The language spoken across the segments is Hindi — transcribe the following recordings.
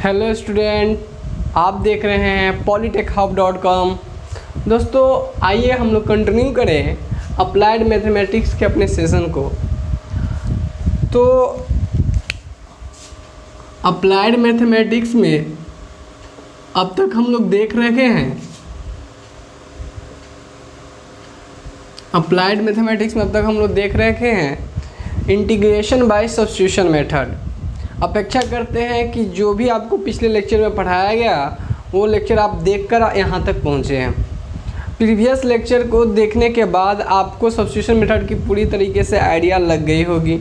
हेलो स्टूडेंट, आप देख रहे हैं polytechhub.com। दोस्तों आइए हम लोग कंटिन्यू करें अप्लाइड मैथमेटिक्स के अपने सेशन को। तो अप्लाइड मैथमेटिक्स में अब तक हम लोग देख रहे हैं इंटीग्रेशन बाय सब्स्टिट्यूशन मेथड। अपेक्षा करते हैं कि जो भी आपको पिछले लेक्चर में पढ़ाया गया वो लेक्चर आप देखकर यहाँ तक पहुँचे हैं। प्रीवियस लेक्चर को देखने के बाद आपको सब्स्टिट्यूशन मेथड की पूरी तरीके से आइडिया लग गई होगी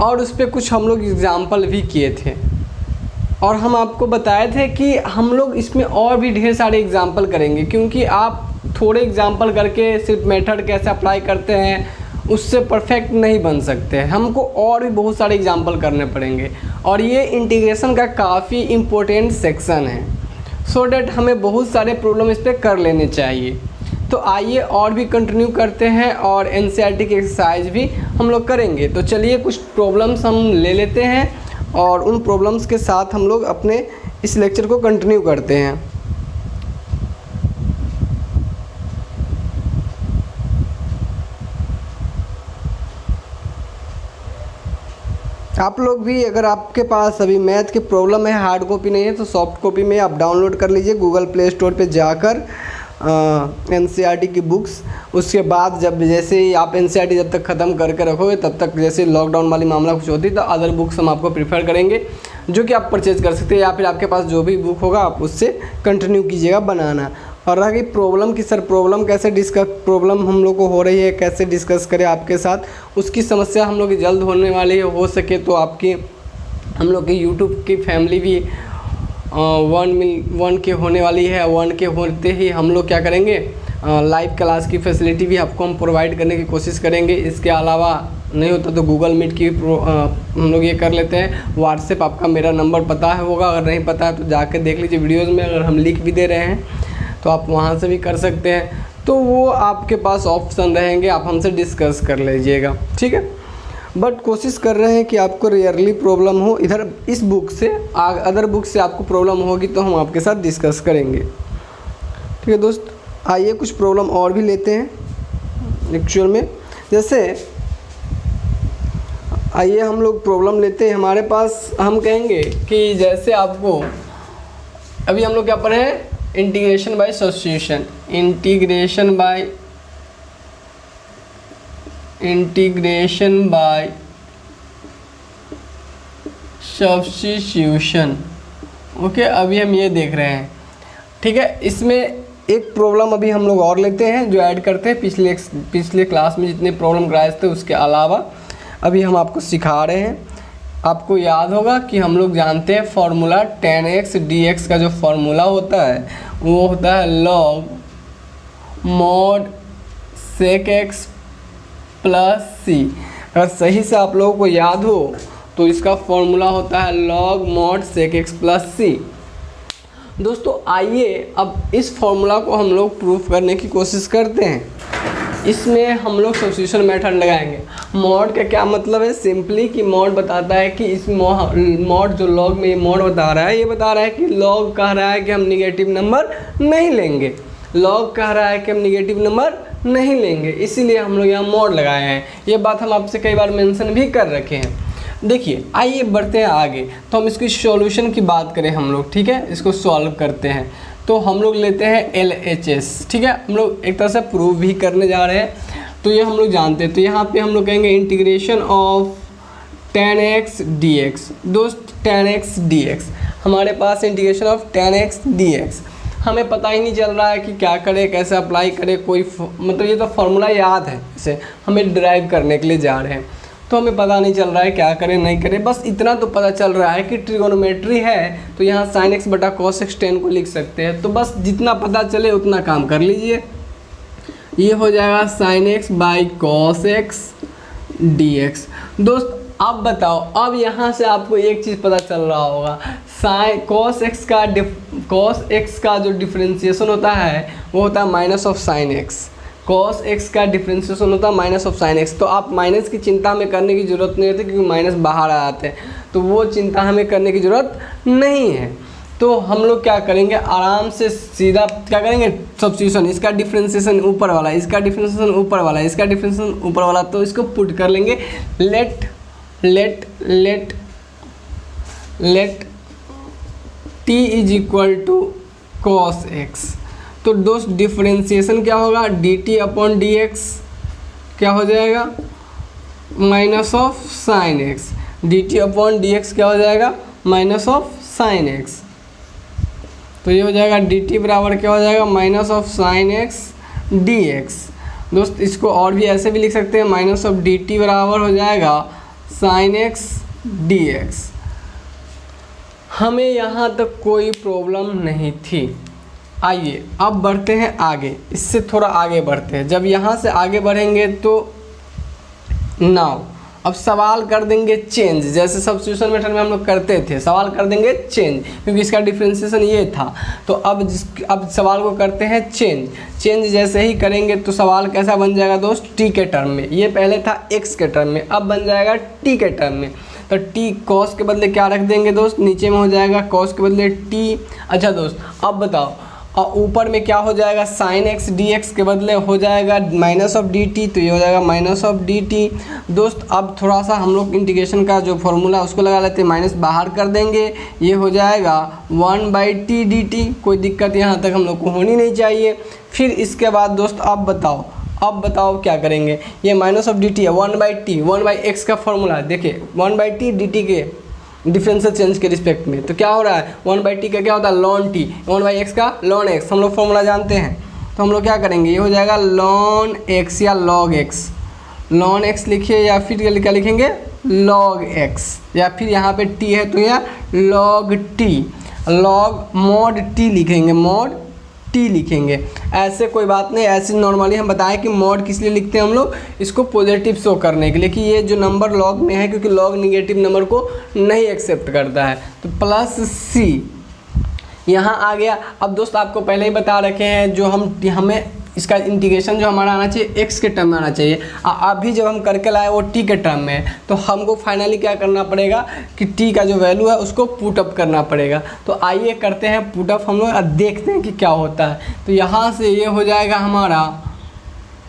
और उस पर कुछ हम लोग एग्जाम्पल भी किए थे और हम आपको बताए थे कि हम लोग इसमें और भी ढेर सारे एग्जाम्पल करेंगे, क्योंकि आप थोड़े एग्जाम्पल करके सिर्फ मेथड कैसे अप्लाई करते हैं उससे परफेक्ट नहीं बन सकते हैं। हमको और भी बहुत सारे एग्जाम्पल करने पड़ेंगे और ये इंटीग्रेशन का काफ़ी इम्पोर्टेंट सेक्शन है, सो डैट हमें बहुत सारे प्रॉब्लम इस पर कर लेने चाहिए। तो आइए और भी कंटिन्यू करते हैं और एनसीईआरटी की एक्सरसाइज भी हम लोग करेंगे। तो चलिए कुछ प्रॉब्लम्स हम ले लेते हैं और उन प्रॉब्लम्स के साथ हम लोग अपने इस लेक्चर को कंटिन्यू करते हैं। आप लोग भी, अगर आपके पास अभी मैथ की प्रॉब्लम है, हार्ड कॉपी नहीं है, तो सॉफ्ट कॉपी में आप डाउनलोड कर लीजिए गूगल प्ले स्टोर पे जाकर एनसीईआरटी की बुक्स। उसके बाद जैसे ही आप एनसीईआरटी जब तक ख़त्म करके रखोगे तब तक, जैसे लॉकडाउन वाली मामला कुछ होती तो अदर बुक्स हम आपको प्रीफर करेंगे जो कि आप परचेज़ कर सकते हैं, या फिर आपके पास जो भी बुक होगा आप उससे कंटिन्यू कीजिएगा बनाना। और रहा कि प्रॉब्लम की, सर प्रॉब्लम कैसे प्रॉब्लम हम लोग को हो रही है, कैसे डिस्कस करें आपके साथ, उसकी समस्या हम लोग की जल्द होने वाली है। हो सके तो आपकी, हम लोग की यूट्यूब की फैमिली भी 1 के होने वाली है। 1 के होते ही हम लोग क्या करेंगे, लाइव क्लास की फैसिलिटी भी आपको हम प्रोवाइड करने की कोशिश करेंगे। इसके अलावा नहीं होता तो गूगल मीट की हम लोग ये कर लेते हैं। व्हाट्सएप आपका मेरा नंबर पता है होगा, अगर नहीं पता है तो जाके देख लीजिए वीडियोज़ में, अगर हम लिख भी दे रहे हैं तो आप वहाँ से भी कर सकते हैं। तो वो आपके पास ऑप्शन रहेंगे, आप हमसे डिस्कस कर लीजिएगा, ठीक है। बट कोशिश कर रहे हैं कि आपको रेयरली प्रॉब्लम हो। इधर इस बुक से, अदर बुक से आपको प्रॉब्लम होगी तो हम आपके साथ डिस्कस करेंगे, ठीक है दोस्त। आइए कुछ प्रॉब्लम और भी लेते हैं एक्चुअल में। जैसे आइए हम लोग प्रॉब्लम लेते हैं। हमारे पास हम कहेंगे कि जैसे आपको अभी हम लोग क्या पढ़े हैं, integration by substitution. Integration by substitution, okay. अभी हम ये देख रहे हैं, ठीक है। इसमें एक प्रॉब्लम अभी हम लोग और लेते हैं जो ऐड करते हैं पिछले क्लास में जितने प्रॉब्लम कराए थे उसके अलावा अभी हम आपको सिखा रहे हैं। आपको याद होगा कि हम लोग जानते हैं फॉर्मूला tan x dx का जो फॉर्मूला होता है वो होता है log mod sec x plus c। अगर सही से आप लोगों को याद हो तो इसका फॉर्मूला होता है log mod sec x plus c। दोस्तों आइए अब इस फॉर्मूला को हम लोग प्रूफ करने की कोशिश करते हैं। इसमें हम लोग सब्स्टिट्यूशन मेथड लगाएंगे। मॉड का क्या मतलब है, सिंपली कि मॉड बताता है कि इस मॉड जो लॉग में ये मॉड बता रहा है, ये बता रहा है कि लॉग कह रहा है कि हम निगेटिव नंबर नहीं लेंगे, लॉग कह रहा है कि हम निगेटिव नंबर नहीं लेंगे, इसीलिए हम लोग यहाँ मॉड लगाए हैं। ये बात हम आपसे कई बार मेंशन भी कर रखे हैं। देखिए आइए बढ़ते हैं आगे। तो हम इसकी सॉल्यूशन की बात करें हम लोग, ठीक है, इसको सॉल्व करते हैं। तो हम लोग लेते हैं LHS, ठीक है। हम लोग एक तरह से प्रूव भी करने जा रहे हैं, तो ये हम लोग जानते हैं। तो यहाँ पे हम लोग कहेंगे integration of tan x dx। दोस्त tan x dx, हमारे पास integration of tan x dx, हमें पता ही नहीं चल रहा है कि क्या करें, कैसे अप्लाई करें, कोई मतलब ये तो फार्मूला याद है, इसे हमें ड्राइव करने के लिए जा रहे हैं तो हमें पता नहीं चल रहा है क्या करें नहीं करें। बस इतना तो पता चल रहा है कि ट्रिगोनोमेट्री है तो यहाँ sin x बटा cos x tan को लिख सकते हैं। तो बस जितना पता चले उतना काम कर लीजिए। ये हो जाएगा sin x by cos x dx। दोस्त अब बताओ, अब यहाँ से आपको एक चीज़ पता चल रहा होगा, cos x का जो डिफ्रेंसिएशन होता है वो होता है minus of sin x। cos x का डिफ्रेंशिएशन होता है माइनस ऑफ साइन x। तो आप माइनस की चिंता हमें करने की ज़रूरत नहीं होती क्योंकि माइनस बाहर आ जाते हैं, तो वो चिंता हमें करने की ज़रूरत नहीं है। तो हम लोग क्या करेंगे, आराम से सीधा क्या करेंगे, सब्स्टिट्यूशन। इसका डिफ्रेंशिएशन ऊपर वाला, इसका डिफ्रेंशिएशन ऊपर वाला, इसका डिफ्रेंशिएशन ऊपर वाला, तो इसको पुट कर लेंगे। Let t is equal to cos x. तो दोस्त डिफ्रेंशिएशन क्या होगा, dt अपॉन डी एक्स क्या हो जाएगा, minus of sine x. dt upon d x क्या हो जाएगा, माइनस ऑफ साइन एक्स। तो ये हो जाएगा dt बराबर क्या हो जाएगा, minus of sine x d x. दोस्त इसको और भी ऐसे भी लिख सकते हैं, माइनस ऑफ dt बराबर हो जाएगा साइन एक्स डी एक्स। हमें यहाँ तक कोई प्रॉब्लम नहीं थी। आइए अब बढ़ते हैं आगे, इससे थोड़ा आगे बढ़ते हैं। जब यहाँ से आगे बढ़ेंगे तो नाउ अब सवाल कर देंगे चेंज, जैसे सब्स्टिट्यूशन मेथड में हम लोग करते थे, सवाल कर देंगे चेंज क्योंकि इसका डिफ्रेंशिएशन ये था। तो अब सवाल को करते हैं चेंज जैसे ही करेंगे तो सवाल कैसा बन जाएगा दोस्त, टी के टर्म में। ये पहले था एक्स के टर्म में, अब बन जाएगा टी के टर्म में। तो टी कॉस के बदले क्या रख देंगे दोस्त, नीचे में हो जाएगा कॉस के बदले टी। अच्छा दोस्त अब बताओ, और ऊपर में क्या हो जाएगा, साइन एक्स डी एक्स के बदले हो जाएगा माइनस ऑफ डी टी, तो ये हो जाएगा माइनस ऑफ डी टी। दोस्त अब थोड़ा सा हम लोग इंटीग्रेशन का जो फॉर्मूला उसको लगा लेते हैं, माइनस बाहर कर देंगे, ये हो जाएगा 1/t dt। कोई दिक्कत यहाँ तक हम लोग को होनी नहीं चाहिए। फिर इसके बाद दोस्त अब बताओ क्या करेंगे, ये माइनस ऑफ डी टी है 1/t, 1/x का फॉर्मूला देखिए 1/t dt के डिफरेंशियल चेंज के रिस्पेक्ट में। तो क्या हो रहा है, 1/t का क्या होता है लॉन टी, 1/x का लॉन एक्स। हम लोग फॉर्मूला जानते हैं, तो हम लोग क्या करेंगे, ये हो जाएगा लॉन एक्स या लॉग एक्स। लॉन एक्स लिखिए या फिर क्या लिखेंगे लॉग एक्स, या फिर यहाँ पे टी है तो यह log T, log mod T लिखेंगे, मॉड टी लिखेंगे। ऐसे कोई बात नहीं, ऐसे नॉर्मली हम बताएं कि मॉड किस लिए लिखते हैं हम लोग, इसको पॉजिटिव शो करने के लिए कि ये जो नंबर लॉग में है, क्योंकि लॉग निगेटिव नंबर को नहीं एक्सेप्ट करता है। तो प्लस सी यहाँ आ गया। अब दोस्त आपको पहले ही बता रखे हैं, जो हमें इसका इंटीग्रेशन जो हमारा आना चाहिए एक्स के टर्म में आना चाहिए। अभी जब हम करके लाए वो टी के टर्म में, तो हमको फाइनली क्या करना पड़ेगा कि टी का जो वैल्यू है उसको पुटअप करना पड़ेगा। तो आइए करते हैं पुटअप हम लोग, देखते हैं कि क्या होता है। तो यहाँ से ये हो जाएगा हमारा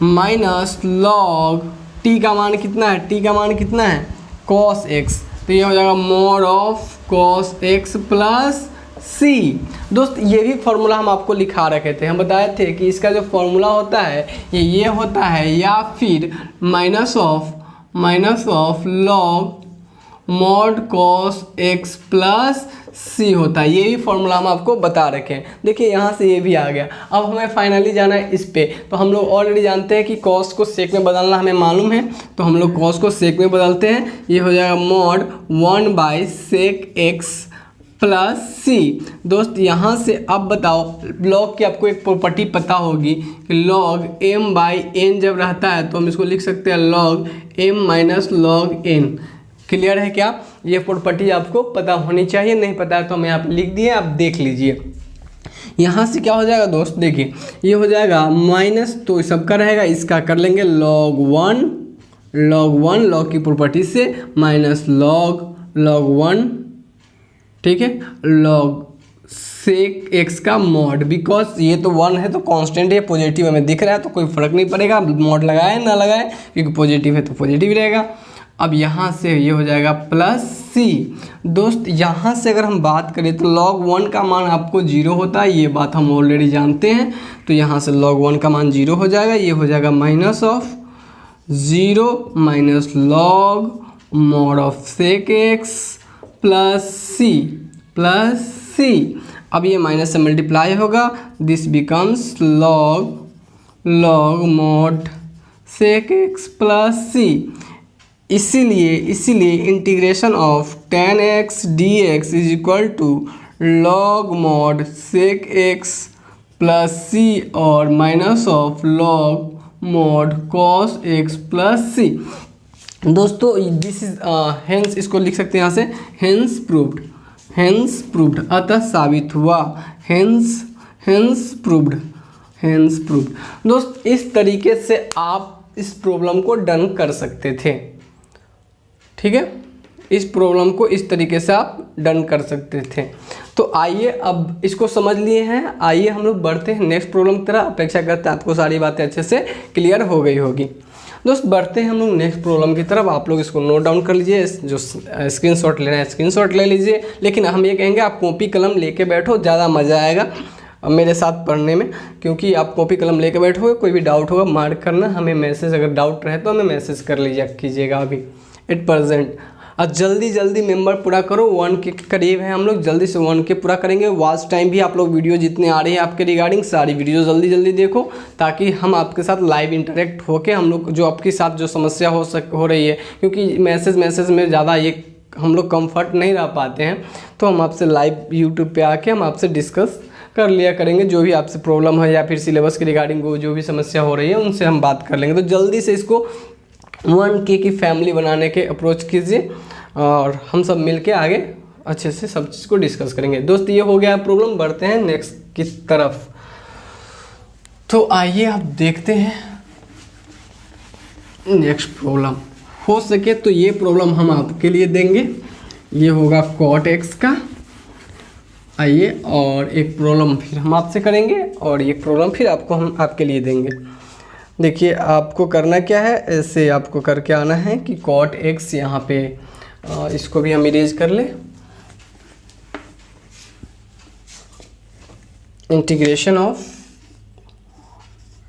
माइनस लॉग टी का मान कितना है, टी का मान कितना है कॉस एक्स। तो ये हो जाएगा mod of cos x plus C. दोस्त ये भी फॉर्मूला हम आपको लिखा रखे थे, हम बताए थे कि इसका जो फॉर्मूला होता है ये होता है, या फिर minus of log mod cos x plus C होता है। ये भी फॉर्मूला हम आपको बता रखे हैं। देखिए यहाँ से ये भी आ गया। अब हमें फाइनली जाना है इस पे। तो हम लोग ऑलरेडी जानते हैं कि कॉस को सेक में बदलना हमें मालूम है, तो हम लोग कॉस को सेक में बदलते हैं। ये हो जाएगा mod 1/sec x plus C. दोस्त यहाँ से अब बताओ, लॉग की आपको एक प्रॉपर्टी पता होगी कि लॉग m/n जब रहता है तो हम इसको लिख सकते हैं log m minus log n। Clear है क्या, ये प्रॉपर्टी आपको पता होनी चाहिए, नहीं पता है तो मैं आप लिख दिए, आप देख लीजिए। यहाँ से क्या हो जाएगा दोस्त, देखिए ये हो जाएगा माइनस, तो सबका रहेगा, इसका कर लेंगे log 1 लॉग की प्रॉपर्टी से माइनस log 1, ठीक है, लॉग सेक एक्स का मॉड। बिकॉज ये तो 1 है तो कांस्टेंट है, पॉजिटिव हमें दिख रहा है तो कोई फर्क नहीं पड़ेगा, मॉड लगाए ना लगाए, क्योंकि पॉजिटिव है तो पॉजिटिव रहेगा। अब यहाँ से ये हो जाएगा प्लस सी। दोस्त यहाँ से अगर हम बात करें तो log 1 का मान आपको 0 होता है, ये बात हम ऑलरेडी जानते हैं। तो यहाँ से log 1 का मान 0 हो जाएगा, ये हो जाएगा minus of 0 minus log mod of sec x plus C. अब ये माइनस से मल्टीप्लाई होगा, this becomes log mod sec x plus C. इसीलिए integration of tan x dx is equal to log mod sec x plus C और minus of log mod cos x plus C. दोस्तों दिस इज हेंस, इसको लिख सकते हैं यहाँ से हेंस प्रूव्ड, अतः साबित हुआ, हेंस हेंस प्रूव्ड। दोस्त इस तरीके से आप इस प्रॉब्लम को डन कर सकते थे, ठीक है, इस प्रॉब्लम को इस तरीके से आप डन कर सकते थे। तो आइए अब इसको समझ लिए हैं, आइए हम लोग बढ़ते हैं नेक्स्ट प्रॉब्लम की तरह। अपेक्षा करते हैं आपको सारी बातें अच्छे से क्लियर हो गई होगी। दोस्त बढ़ते हैं हम लोग नेक्स्ट प्रॉब्लम की तरफ। आप लोग इसको नोट डाउन कर लीजिए, जो स्क्रीनशॉट लेना है स्क्रीनशॉट ले लीजिए, लेकिन हम ये कहेंगे आप कॉपी कलम लेके बैठो, ज़्यादा मज़ा आएगा मेरे साथ पढ़ने में, क्योंकि आप कॉपी कलम लेके बैठोगे, कोई भी डाउट होगा मार्क करना, हमें मैसेज, अगर डाउट रहे तो हमें मैसेज कर कीजिएगा अभी एट प्रेजेंट। और जल्दी जल्दी मेंबर पूरा करो, 1 के करीब है हम लोग, जल्दी से 1 के पूरा करेंगे। वॉच टाइम भी आप लोग वीडियो जितने आ रही है आपके रिगार्डिंग सारी वीडियो जल्दी जल्दी देखो, ताकि हम आपके साथ लाइव इंटरेक्ट होके हम लोग जो आपके साथ जो समस्या हो रही है, क्योंकि मैसेज में ज़्यादा ये हम लोग कंफर्ट नहीं रह पाते हैं, तो हम आपसे लाइव यूट्यूब पे आके हम आपसे डिस्कस कर लिया करेंगे, जो भी आपसे प्रॉब्लम है या फिर सिलेबस के रिगार्डिंग जो भी समस्या हो रही है उनसे हम बात कर लेंगे। तो जल्दी से इसको 1K की फैमिली बनाने के अप्रोच कीजिए और हम सब मिलके आगे अच्छे से सब चीज़ को डिस्कस करेंगे। दोस्त ये हो गया प्रॉब्लम, बढ़ते हैं नेक्स्ट की तरफ। तो आइए अब देखते हैं नेक्स्ट प्रॉब्लम। हो सके तो ये प्रॉब्लम हम आपके लिए देंगे, ये होगा cot x का। आइए, और एक प्रॉब्लम फिर हम आपसे करेंगे और एक प्रॉब्लम फिर हम आपके लिए देंगे। देखिए आपको करना क्या है, ऐसे आपको करके आना है कि cot x यहाँ पे इसको भी हम इरेज कर लें। Integration of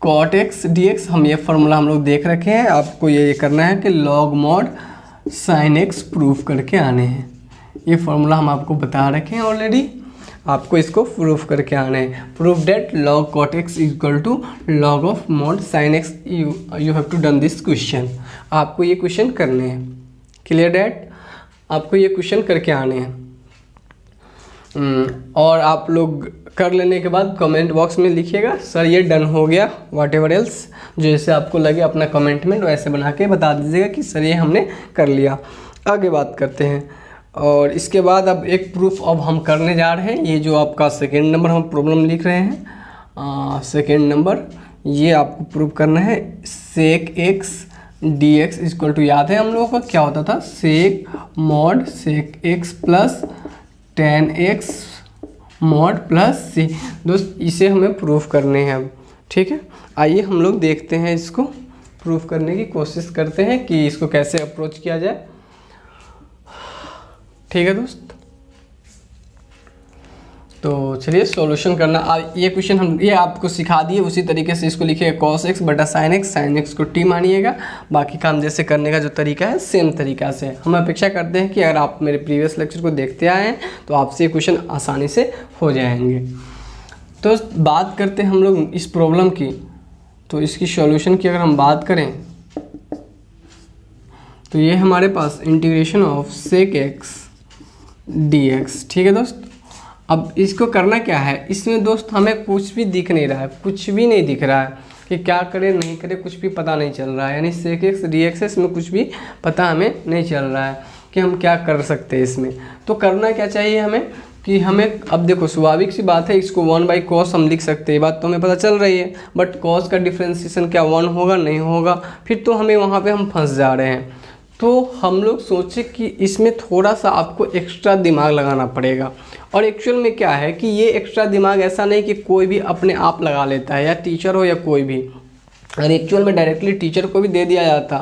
cot x dx, हम ये फार्मूला हम लोग देख रखे हैं। आपको ये करना है कि log mod sin x proof करके आने हैं। ये फार्मूला हम आपको बता रखे हैं ऑलरेडी, आपको इसको प्रूफ करके आना है। Proof that log cot x equal to log of mod sin x। You have to done this question. आपको ये क्वेश्चन करने हैं, क्लियर डेट, आपको ये क्वेश्चन करके आने हैं। और आप लोग कर लेने के बाद कमेंट बॉक्स में लिखिएगा सर ये डन हो गया, व्हाट एवर एल्स, जैसे आपको लगे अपना कमेंट में वैसे बना के बता दीजिएगा कि सर ये हमने कर लिया। आगे बात करते हैं, और इसके बाद अब एक प्रूफ अब हम करने जा रहे हैं। ये जो आपका सेकेंड नंबर हम प्रॉब्लम लिख रहे हैं, सेकेंड नंबर, ये आपको प्रूफ करना है sec x dx equal to, याद है हम लोगों का क्या होता था, sec mod sec x plus tan x mod plus c। दोस्त इसे हमें प्रूफ करने हैं अब, ठीक है। आइए हम लोग देखते हैं, इसको प्रूफ करने की कोशिश करते हैं कि इसको कैसे अप्रोच किया जाए, ठीक है दोस्त। तो चलिए सॉल्यूशन करना। ये क्वेश्चन हम ये आपको सिखा दिए, उसी तरीके से इसको लिखिएगा cos x बटा sin x, sin x को t मानिएगा। बाकी काम जैसे करने का जो तरीका है सेम तरीका से। हम अपेक्षा करते हैं कि अगर आप मेरे प्रीवियस लेक्चर को देखते आए हैं तो आपसे ये क्वेश्चन आसानी से हो जाएंगे। तो बात करते हैं हम लोग इस प्रॉब्लम की, तो इसकी सॉल्यूशन की अगर हम बात करें तो ये हमारे पास integration of sec x dx, ठीक है दोस्त। अब इसको करना क्या है, इसमें दोस्त हमें कुछ भी दिख नहीं रहा है, कुछ भी नहीं दिख रहा है कि क्या करे नहीं करे, कुछ भी पता नहीं चल रहा है। यानी sec x dx में कुछ भी पता हमें नहीं चल रहा है कि हम क्या कर सकते हैं इसमें। तो करना क्या चाहिए हमें कि हमें, अब देखो स्वाभाविक सी बात है, इसको 1/cos हम लिख सकते हैं, ये बात तो हमें पता चल रही है। बट cos का डिफ्रेंसिएशन क्या 1 होगा, नहीं होगा, फिर तो हमें वहाँ पे हम फंस जा रहे हैं। तो हम लोग सोचे कि इसमें थोड़ा सा आपको एक्स्ट्रा दिमाग लगाना पड़ेगा। और एक्चुअल में क्या है कि ये एक्स्ट्रा दिमाग ऐसा नहीं कि कोई भी अपने आप लगा लेता है, या टीचर हो या कोई भी। और एक्चुअल में डायरेक्टली टीचर को भी दे दिया जाता,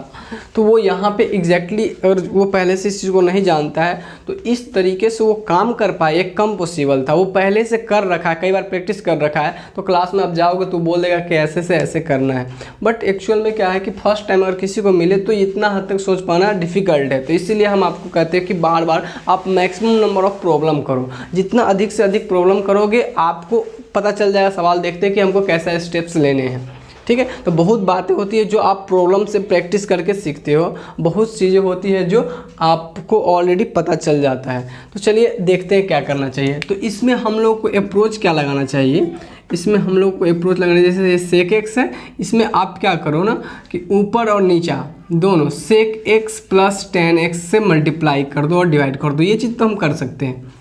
तो वो यहाँ पे एग्जैक्टली अगर वो पहले से इस चीज़ को नहीं जानता है तो इस तरीके से वो काम कर पाए ये कम पॉसिबल था। वो पहले से कर रखा है, कई बार प्रैक्टिस कर रखा है, तो क्लास में आप जाओगे तो बोल देगा कि ऐसे से ऐसे करना है। बट एक्चुअल में क्या है कि फर्स्ट टाइम अगर किसी को मिले तो इतना हद तक सोच पाना डिफ़िकल्ट है। तो इसीलिए हम आपको कहते हैं कि बार बार आप मैक्सिमम नंबर ऑफ़ प्रॉब्लम करो। जितना अधिक से अधिक प्रॉब्लम करोगे आपको पता चल जाएगा, सवाल देखते हैं कि हमको कैसा स्टेप्स लेने हैं, ठीक है। तो बहुत बातें होती है जो आप प्रॉब्लम से प्रैक्टिस करके सीखते हो, बहुत चीज़ें होती है जो आपको ऑलरेडी पता चल जाता है। तो चलिए देखते हैं क्या करना चाहिए। तो इसमें हम लोग को अप्रोच क्या लगाना चाहिए, इसमें हम लोग को अप्रोच लगाना, जैसे ये sec x है, इसमें आप क्या करो ना कि ऊपर और नीचा दोनों sec x plus tan x से मल्टीप्लाई कर दो और डिवाइड कर दो। ये चीज़ तो हम कर सकते हैं,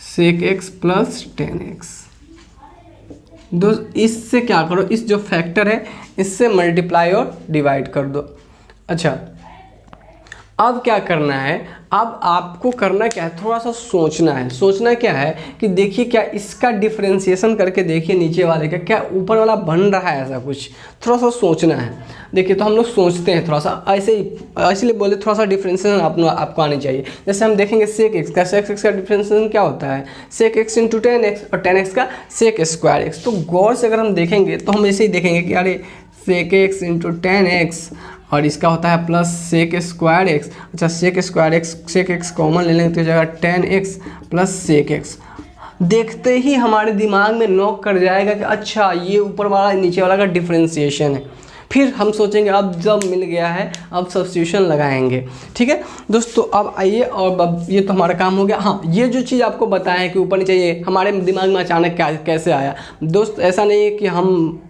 sec x plus tan x, दोस्त इससे क्या करो, इस जो फैक्टर है इससे मल्टीप्लाई और डिवाइड कर दो। अच्छा अब क्या करना है, अब आपको करना क्या है, थोड़ा सा सोचना है। सोचना क्या है कि देखिए क्या इसका डिफरेंशिएशन करके देखिए नीचे वाले का क्या ऊपर वाला बन रहा है, ऐसा कुछ थोड़ा सा सोचना है। देखिए तो हम लोग सोचते हैं थोड़ा सा ऐसे ही, इसलिए बोले थोड़ा सा डिफरेंशिएशन आपको आनी चाहिए। जैसे हम देखेंगे सेक एक्स का, सेक एक्स का डिफरेंशिएशन क्या होता है, सेक एक्स इंटू 10x और 10x का सेक स्क्वायर एक्स। तो गौर से अगर हम देखेंगे तो हम ऐसे ही देखेंगे कि अरे सेक एक्स इंटू 10x और इसका होता है प्लस सेक स्क्वायर एक्स। अच्छा sec square x, sec x common ले लेंगे तो जगह 10x प्लस सेक एक्स। देखते ही हमारे दिमाग में नॉक कर जाएगा कि अच्छा ये ऊपर वाला नीचे वाला का डिफरेंशिएशन है। फिर हम सोचेंगे अब जब मिल गया है अब सब्स्टिट्यूशन लगाएंगे। ठीक है दोस्तों, अब आइए और अब ये तो हमारा काम हो गया। हाँ ये जो चीज़ आपको बताया है कि ऊपर नीचे, ये हमारे दिमाग में अचानक कैसे आया दोस्त। ऐसा नहीं है कि हम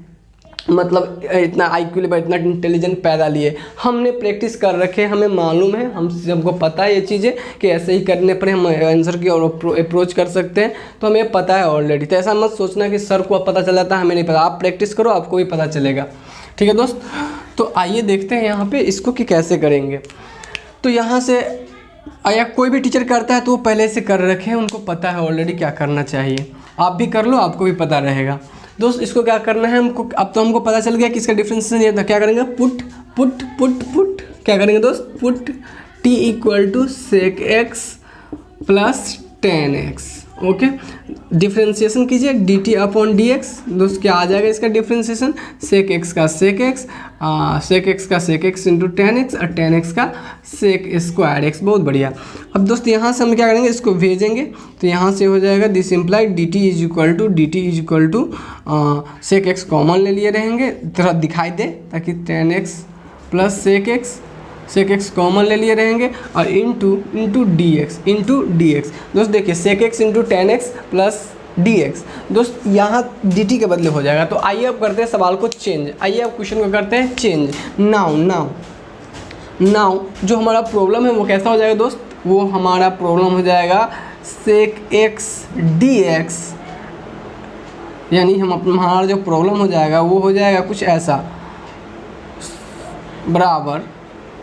मतलब इतना IQ लेवल इतना इंटेलिजेंट पैदा लिए, हमने प्रैक्टिस कर रखे, हमें मालूम है, हम सबको पता है ये चीज़ें कि ऐसे ही करने पर हम आंसर की और अप्रोच कर सकते हैं, तो हमें पता है ऑलरेडी। तो ऐसा मत सोचना कि सर को पता चल जाता है हमें नहीं पता, आप प्रैक्टिस करो आपको भी पता चलेगा। ठीक है दोस्त, तो आइए देखते हैं यहाँ पे इसको कि कैसे करेंगे। तो यहाँ से या कोई भी टीचर करता है तो वो पहले से कर रखे हैं, उनको पता है ऑलरेडी क्या करना चाहिए। आप भी कर लो, आपको भी पता रहेगा। दोस्त इसको क्या करना है हमको, अब तो हमको पता चल गया कि इसका डिफरेंशिएशन ये था। क्या करेंगे, पुट पुट पुट पुट, क्या करेंगे दोस्त, put t equal to sec x plus 10x। Okay, differentiation कीजिए dt अपॉन dx। दोस्त क्या आ जाएगा इसका डिफरेंशिएशन, सेक एक्स का सेक एक्स, सेक एक्स का सेक एक्स इंटू 10x और 10x का सेक स्क्वायर एक्स। बहुत बढ़िया। अब दोस्त यहाँ से हम क्या करेंगे, इसको भेजेंगे तो यहाँ से हो जाएगा this implied dt is equal to sec x common ले लिए रहेंगे, थोड़ा दिखाई दे ताकि 10x plus sec x common ले लिए रहेंगे और इंटू डी एक्स। दोस्त देखिए sec x into 10x plus dx। दोस्त यहाँ dt के बदले हो जाएगा। तो आइए अब करते हैं सवाल को चेंज, आइए अब क्वेश्चन को करते हैं चेंज। नाउ जो हमारा प्रॉब्लम है वो कैसा हो जाएगा दोस्त, वो हमारा प्रॉब्लम हो जाएगा सेक एक्स dx, यानी हमारा जो प्रॉब्लम हो जाएगा वो हो जाएगा कुछ ऐसा, बराबर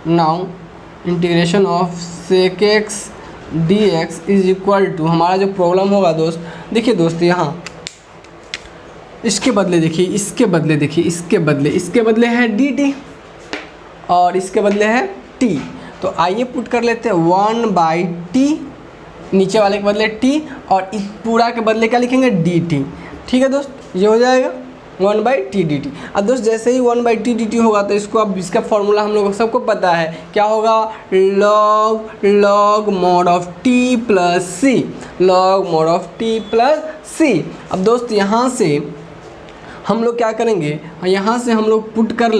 now integration of sec x dx is equal to, हमारा जो प्रॉब्लम होगा दोस्त, देखिए दोस्त यहाँ इसके बदले देखिए, इसके बदले है dt और इसके बदले है t। तो आइए पुट कर लेते हैं 1/t, नीचे वाले के बदले t और इस पूरा के बदले क्या लिखेंगे dt। ठीक है दोस्त, ये हो जाएगा 1/t dt। अब दोस्त जैसे ही 1/t dt होगा तो इसको, अब इसका फॉर्मूला हम लोगों को सबको पता है क्या होगा, log mod of t plus c, log mod of t plus c। अब दोस्त यहाँ से हम लोग क्या करेंगे, यहाँ से हम लोग पुट कर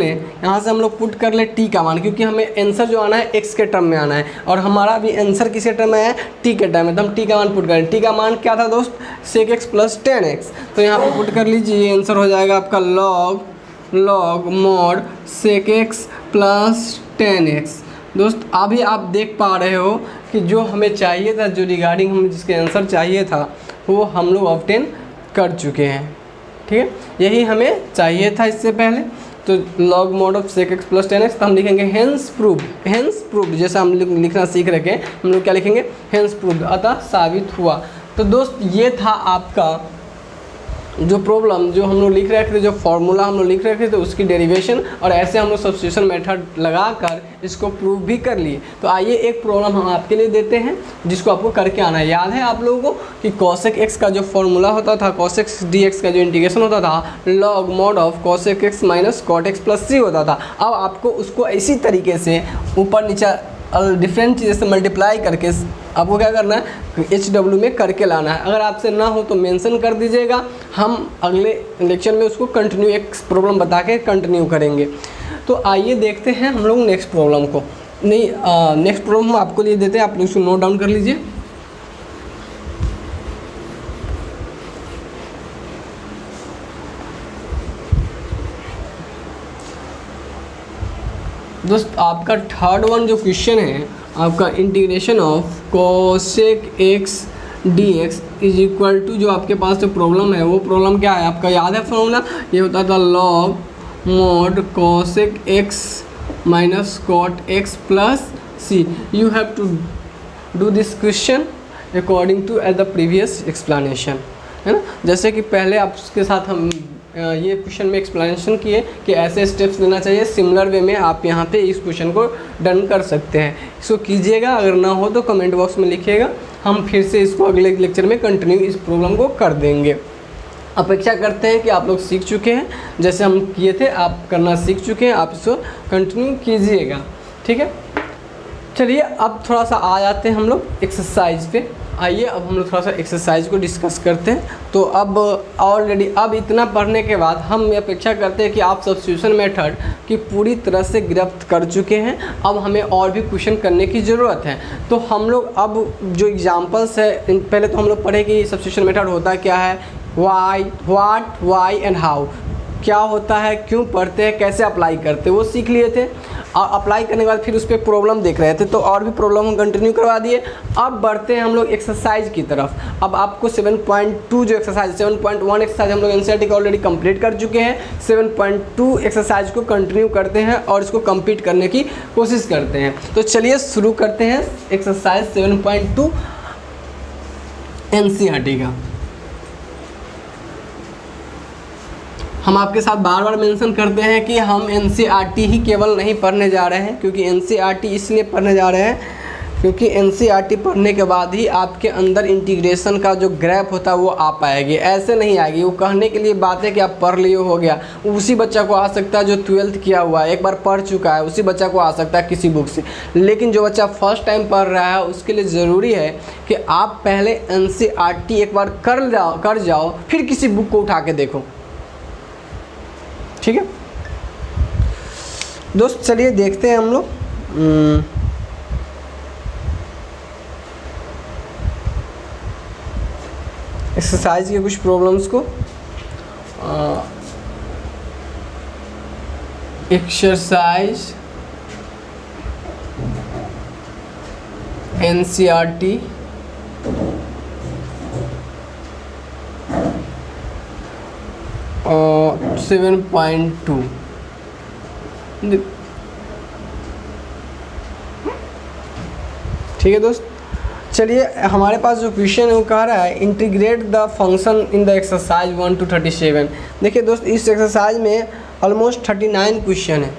ले t का मान, क्योंकि हमें आंसर जो आना है x के टर्म में आना है और हमारा भी आंसर किसके टर्म में है, t के टर्म में। तो हम t का मान पुट करें, t का मान क्या था दोस्त, सेक एक्स प्लस 10x। तो यहाँ पे पुट कर लीजिए, ये आंसर हो जाएगा आपका log mod sec x plus 10x। दोस्त अभी आप देख पा रहे हो कि जो हमें चाहिए था, जो रिगार्डिंग हमें जिसके आंसर चाहिए था वो हम लोग ऑब्टेन कर चुके हैं। ठीक है, यही हमें चाहिए था इससे पहले। तो log mod of sec x plus 10x, तो हम लिखेंगे हेंस प्रूव्ड, जैसा हम लिखना सीख रखे हैं, हम लोग क्या लिखेंगे, हेंस प्रूव्ड, अतः साबित हुआ। तो दोस्त ये था आपका जो प्रॉब्लम जो हम लोग लिख रहे थे, जो फॉर्मूला हम लोग लिख रहे थे उसकी डेरिवेशन, और ऐसे हम लोग सब्स्टिट्यूशन मेथड लगाकर इसको प्रूव भी कर लिए। तो आइए एक प्रॉब्लम हम आपके लिए देते हैं जिसको आपको करके आना है। याद है आप लोगों को कि cosec x का जो फॉर्मूला होता था, cosec dx का जो इंटीग्रेशन होता था, log mod of cosec x minus cot x plus c होता था। अब आपको उसको इसी तरीके से ऊपर नीचे डिफरेंट चीज़ें से मल्टीप्लाई करके आपको क्या करना है, HW में करके लाना है। अगर आपसे ना हो तो मेंशन कर दीजिएगा, हम अगले लेक्चर में उसको कंटिन्यू एक प्रॉब्लम बता के कंटिन्यू करेंगे। तो आइए देखते हैं हम लोग नेक्स्ट प्रॉब्लम को। नेक्स्ट प्रॉब्लम हम आपको लिए देते हैं, आप लोग इसको नोट डाउन कर लीजिए। दोस्त आपका थर्ड वन जो क्वेश्चन है आपका, integration of cosec x d x is equal to, जो आपके पास जो प्रॉब्लम है वो प्रॉब्लम क्या है आपका याद है फॉर्मूला, ये होता था log mod cosec x minus cot x plus c. You have to do this question according to at the previous explanation, है ना। जैसे कि पहले आपके साथ हम ये क्वेश्चन में एक्सप्लेनेशन किए कि ऐसे स्टेप्स लेना चाहिए, सिमिलर वे में आप यहाँ पे इस क्वेश्चन को डन कर सकते हैं। इसको कीजिएगा, अगर ना हो तो कमेंट बॉक्स में लिखिएगा, हम फिर से इसको अगले लेक्चर में कंटिन्यू इस प्रॉब्लम को कर देंगे। अपेक्षा करते हैं कि आप लोग सीख चुके हैं, जैसे हम किए थे आप करना सीख चुके हैं, आप इसको कंटिन्यू कीजिएगा, ठीक है। चलिए अब थोड़ा सा आ जाते हैं हम लोग एक्सरसाइज पे। आइए अब हम लोग थोड़ा सा एक्सरसाइज को डिस्कस करते हैं। तो अब ऑलरेडी अब इतना पढ़ने के बाद हम ये अपेक्षा करते हैं कि आप सब्स्टिट्यूशन मेथड की पूरी तरह से गिरफ्त कर चुके हैं। अब हमें और भी क्वेश्चन करने की ज़रूरत है। तो हम लोग अब जो एग्जांपल्स है, पहले तो हम लोग पढ़े कि सब्स्टिट्यूशन मेथड होता क्या है, why, what, why and how, क्या होता है, क्यों पढ़ते हैं, कैसे अप्लाई करते हैं, वो सीख लिए थे। और अप्लाई करने के बाद फिर उस पर प्रॉब्लम देख रहे थे, तो और भी प्रॉब्लम हम कंटिन्यू करवा दिए। अब बढ़ते हैं हम लोग एक्सरसाइज की तरफ। अब आपको 7.2 जो एक्सरसाइज, 7.1 एक्सरसाइज हम लोग एनसीईआरटी का ऑलरेडी कंप्लीट कर चुके हैं। 7.2 एक्सरसाइज को कंटिन्यू करते हैं और इसको कंप्लीट करने की कोशिश करते हैं। तो चलिए शुरू करते हैं एक्सरसाइज 7.2 एनसीईआरटी का। हम आपके साथ बार बार मेंशन करते हैं कि हम एनसीईआरटी ही केवल नहीं पढ़ने जा रहे हैं, क्योंकि एनसीईआरटी इसलिए पढ़ने जा रहे हैं क्योंकि एनसीईआरटी पढ़ने के बाद ही आपके अंदर इंटीग्रेशन का जो ग्रैप होता है वो आ पाएगी, ऐसे नहीं आएगी। वो कहने के लिए बात है कि आप पढ़ लिए हो गया, उसी बच्चा को आ सकता है जो 12th किया हुआ है, एक बार पढ़ चुका है, उसी बच्चा को आ सकता है किसी बुक से। लेकिन जो बच्चा फर्स्ट टाइम पढ़ रहा है उसके लिए ज़रूरी है कि आप पहले एनसीईआरटी एक बार कर जाओ, फिर किसी बुक को उठा के देखो, ठीक है दोस्त। चलिए देखते हैं हम लोग एक्सरसाइज के कुछ प्रॉब्लम्स को। एक्सरसाइज एनसीईआरटी 7.2 ठीक है दोस्त। चलिए हमारे पास जो क्वेश्चन है वो कह रहा है integrate the function in the exercise 1 to 37। देखिए दोस्त, इस एक्सरसाइज में ऑलमोस्ट 39 क्वेश्चन है,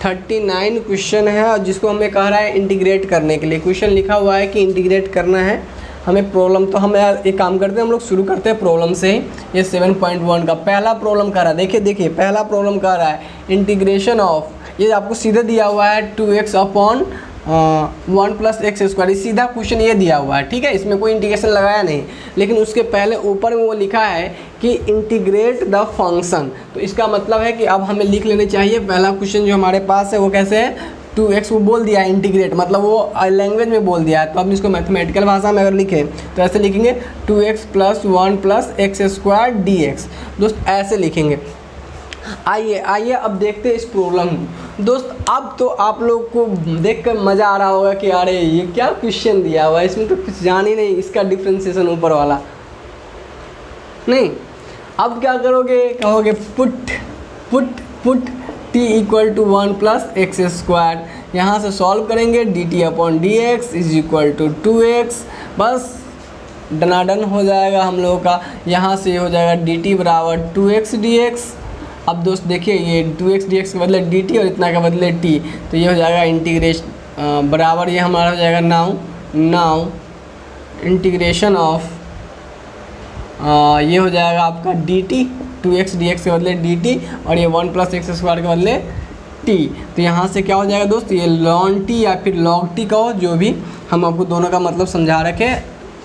39 क्वेश्चन है, और जिसको हमें कह रहा है इंटीग्रेट करने के लिए। क्वेश्चन लिखा हुआ है कि इंटीग्रेट करना है हमें प्रॉब्लम। तो हम यार एक काम करते हैं, हम लोग शुरू करते हैं प्रॉब्लम से ही। ये 7.1 का पहला प्रॉब्लम कह रहा है, देखिए पहला प्रॉब्लम कह रहा है इंटीग्रेशन ऑफ, ये आपको सीधे दिया हुआ है 2x अपॉन 1 + x²। सीधा क्वेश्चन ये दिया हुआ है, ठीक है, इसमें कोई इंटीग्रेशन लगाया नहीं। लेकिन उसके पहले ऊपर में वो लिखा है कि इंटीग्रेट द फंक्शन। तो इसका मतलब है कि अब हमें लिख लेने चाहिए पहला क्वेश्चन जो हमारे पास है वो कैसे है, 2x वो बोल दिया है इंटीग्रेट, मतलब वो लैंग्वेज में बोल दिया है। तो अब इसको मैथमेटिकल भाषा में अगर लिखें तो ऐसे लिखेंगे 2x + 1 + x² dx। दोस्त ऐसे लिखेंगे। आइए अब देखते हैं इस प्रॉब्लम को। दोस्त अब तो आप लोग को देखकर मज़ा आ रहा होगा कि अरे ये क्या क्वेश्चन दिया हुआ है, इसमें तो कुछ जान ही नहीं, इसका डिफ्रेंसिएशन ऊपर वाला नहीं। अब क्या करोगे, कहोगे पुट t = 1 + x²। यहाँ से सॉल्व करेंगे dt/dx = 2x। बस डनाडन हो जाएगा हम लोगों का। यहाँ से हो जाएगा dt = 2x dx। अब दोस्त देखिए ये 2x dx के बदले dt और इतना के बदले t, तो ये हो जाएगा इंटीग्रेशन बराबर, ये हमारा हो जाएगा नाउ इंटीग्रेशन ऑफ ये हो जाएगा आपका dt, 2x dx के बदले dt, और ये 1 + x² के बदले t। तो यहाँ से क्या हो जाएगा दोस्त, ये ln t या फिर log t कहो, जो भी, हम आपको दोनों का मतलब समझा रखे,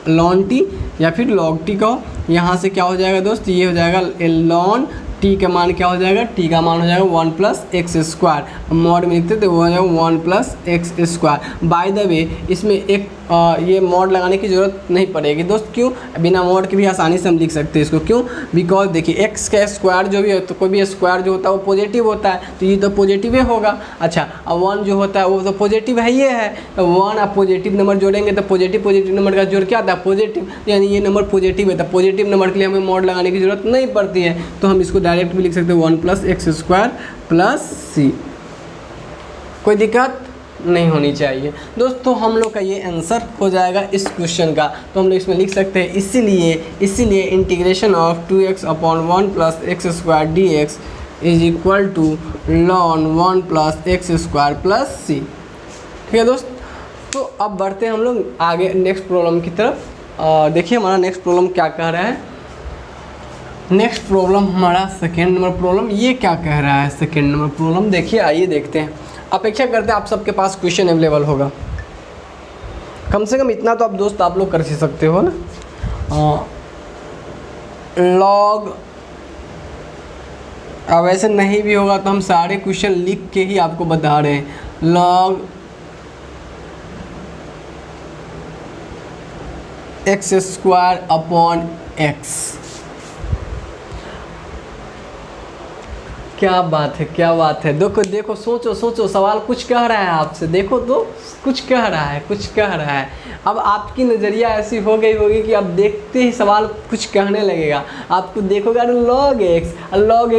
ln t या फिर log t कहो। यहाँ से क्या हो जाएगा दोस्त, ये हो जाएगा ln t का मान क्या हो जाएगा, t का मान हो जाएगा 1 + x²। मॉड में लिखते तो वो हो जाएगा 1 + x²। बाय द वे इसमें एक ये मॉड लगाने की ज़रूरत नहीं पड़ेगी दोस्त। क्यों? बिना मॉड के भी आसानी से हम लिख सकते हैं इसको। क्यों? बिकॉज देखिए एक्स का स्क्वायर जो भी है, तो कोई भी स्क्वायर जो होता है वो पॉजिटिव होता है, तो ये तो पॉजिटिव ही होगा। अच्छा, अब 1 जो होता है वो तो पॉजिटिव है, ये है, तो 1 आप पॉजिटिव नंबर जोड़ेंगे तो पॉजिटिव नंबर का जोड़ क्या आता है? पॉजिटिव, यानी ये नंबर पॉजिटिव है, तो पॉजिटिव नंबर के लिए हमें मॉड लगाने की ज़रूरत नहीं पड़ती है, तो हम इसको डायरेक्ट भी लिख सकते हैं 1 + x² + c। कोई दिक्कत नहीं होनी चाहिए दोस्तों। हम लोग का ये आंसर हो जाएगा इस क्वेश्चन का, तो हम लोग इसमें लिख सकते हैं इसीलिए integration of 2x/1 + x² dx = ln 1 + x² + c। ठीक है दोस्त, तो अब बढ़ते हैं हम लोग आगे नेक्स्ट प्रॉब्लम की तरफ। देखिए हमारा नेक्स्ट प्रॉब्लम क्या कह रहा है। नेक्स्ट प्रॉब्लम हमारा सेकेंड नंबर प्रॉब्लम, ये क्या कह रहा है सेकेंड नंबर प्रॉब्लम, देखिए आइए देखते हैं। अपेक्षा करते हैं आप सबके पास क्वेश्चन अवेलेबल होगा, कम से कम इतना तो आप दोस्त आप लोग कर ही सकते हो ना। लॉग, अब ऐसे नहीं भी होगा तो हम सारे क्वेश्चन लिख के ही आपको बता रहे हैं। Log x² x। क्या बात है, क्या बात है। देखो सोचो सवाल कुछ कह रहा है आपसे, देखो तो कुछ कह रहा है। अब आपकी नज़रिया ऐसी हो गई होगी कि आप देखते ही सवाल कुछ कहने लगेगा, आपको देखोगे log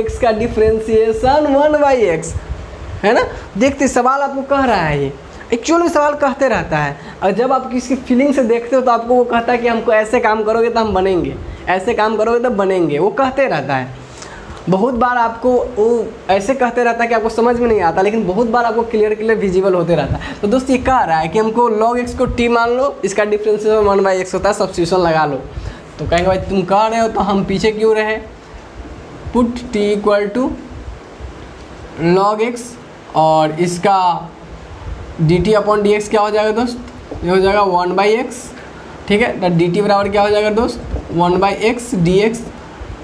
x का डिफ्रेंसिएशन 1/x है ना। देखते सवाल आपको कह रहा है, ये एक्चुअल में सवाल कहते रहता है, और जब आप किसी फीलिंग से देखते हो तो आपको वो कहता है कि हमको ऐसे काम करोगे तो हम बनेंगे, ऐसे काम करोगे तो बनेंगे, वो कहते रहता है। बहुत बार आपको वो ऐसे कहते रहता है कि आपको समझ में नहीं आता, लेकिन बहुत बार आपको क्लियर विजिबल होते रहता है। तो दोस्त ये कह रहा है कि हमको log x को t मान लो, इसका डिफ्रेंशिएशन 1/x होता है, सब्स्टिट्यूशन लगा लो। तो कहेंगे भाई तुम कह रहे हो तो हम पीछे क्यों रहे। पुट t = log x और इसका dt/dx क्या हो जाएगा दोस्त, ये हो जाएगा 1/x। ठीक है, तो dt बराबर क्या हो जाएगा दोस्त, 1/x dx।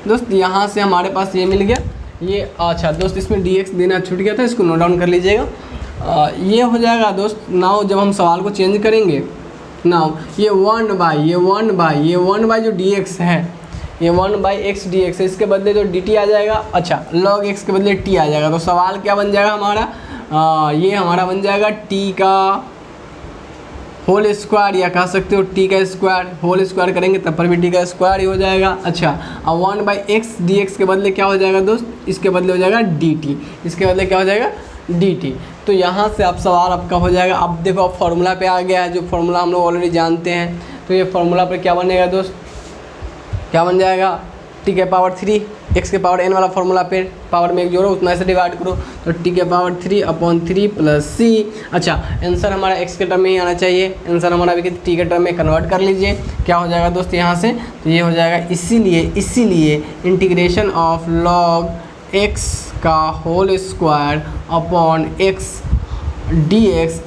दोस्त यहाँ से हमारे पास ये मिल गया, ये अच्छा दोस्त इसमें dx देना छूट गया था, इसको नोट डाउन कर लीजिएगा। ये हो जाएगा दोस्त। नाउ जब हम सवाल को चेंज करेंगे, नाउ ये 1/, जो dx है, ये 1/x dx है, इसके बदले जो dt आ जाएगा, अच्छा log x के बदले t आ जाएगा। तो सवाल क्या बन जाएगा हमारा, ये हमारा बन जाएगा t का होल स्क्वायर, या कह सकते हो t का स्क्वायर। होल स्क्वायर करेंगे तब पर भी t का स्क्वायर ही हो जाएगा। अच्छा, अब 1/x dx के बदले क्या हो जाएगा दोस्त, इसके बदले हो जाएगा dt, इसके बदले क्या हो जाएगा dt। तो यहाँ से आप सवाल आपका हो जाएगा। अब देखो अब फॉर्मूला पे आ गया है, जो फॉर्मूला हम लोग ऑलरेडी जानते हैं। तो ये फॉर्मूला पर क्या बनेगा दोस्त, क्या बन जाएगा, t⁻3 x⁻n वाला फॉर्मूला पे पावर में एक जोड़ो, उतना ऐसे डिवाइड करो, तो t⁻3/3 + c। अच्छा, आंसर हमारा x के टर्म में ही आना चाहिए, आंसर हमारा अभी t के टर्म में कन्वर्ट कर लीजिए। क्या हो जाएगा दोस्त यहाँ से, तो ये हो जाएगा इसीलिए इंटीग्रेशन ऑफ log x का whole square upon x dx =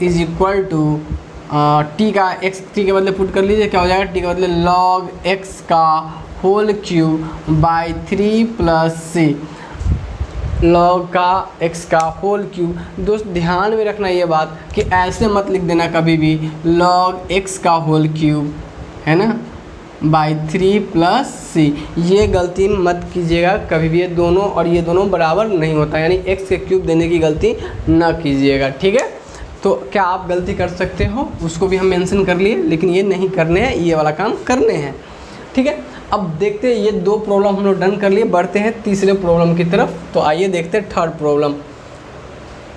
t का x, t के बदले पुट कर लीजिए, क्या हो जाएगा, t के बदले log x का whole cube by 3 + c। log का x का होल क्यूब। दोस्त ध्यान में रखना ये बात कि ऐसे मत लिख देना कभी भी log x का होल क्यूब, है ना, बाई 3 + c। ये गलती मत कीजिएगा कभी भी, ये दोनों और ये दोनों बराबर नहीं होता, यानी x के क्यूब देने की गलती ना कीजिएगा। ठीक है, तो क्या आप गलती कर सकते हो, उसको भी हम मेंशन कर लिए, लेकिन ये नहीं करने हैं, ये वाला काम करने हैं। ठीक है, अब देखते हैं, ये 2 प्रॉब्लम हम लोग डन कर लिए, बढ़ते हैं तीसरे प्रॉब्लम की तरफ। तो आइए देखते हैं थर्ड प्रॉब्लम।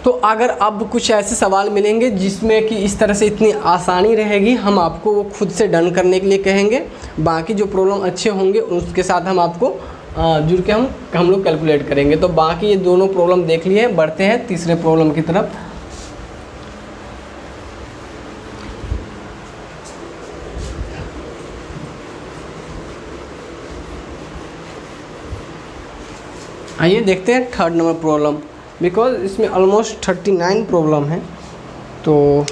तो अगर अब कुछ ऐसे सवाल मिलेंगे जिसमें कि इस तरह से इतनी आसानी रहेगी, हम आपको वो खुद से डन करने के लिए कहेंगे। बाकी जो प्रॉब्लम अच्छे होंगे उसके साथ हम आपको जुड़ के हम लोग कैलकुलेट करेंगे। तो बाकी ये दोनों प्रॉब्लम देख लिए, बढ़ते हैं तीसरे प्रॉब्लम की तरफ। आइए देखते हैं थर्ड नंबर प्रॉब्लम, बिकॉज इसमें ऑलमोस्ट 39 प्रॉब्लम है। तो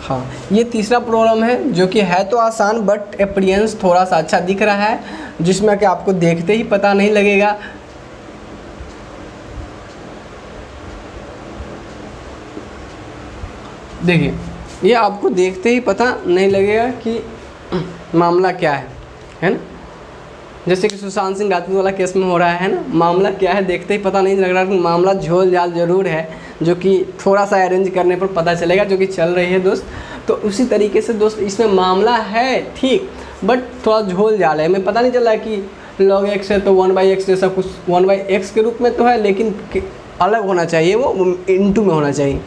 हाँ, ये तीसरा प्रॉब्लम है जो कि है तो आसान, बट अपीयरेंस थोड़ा सा अच्छा दिख रहा है, जिसमें कि आपको देखते ही पता नहीं लगेगा। देखिए ये आपको देखते ही पता नहीं लगेगा कि मामला क्या है ना। जैसे कि सुशांत सिंह राजपूत वाला केस में हो रहा है ना, मामला क्या है देखते ही पता नहीं लग रहा कि मामला झोल झाल जरूर है, जो कि थोड़ा सा अरेंज करने पर पता चलेगा, जो कि चल रही है दोस्त। तो उसी तरीके से दोस्त इसमें मामला है ठीक, बट थोड़ा झोल झाल है, हमें पता नहीं चल रहा कि log x है तो 1/x जैसा कुछ 1/x के रूप में तो है, लेकिन अलग होना चाहिए, वो इनटू में होना चाहिए,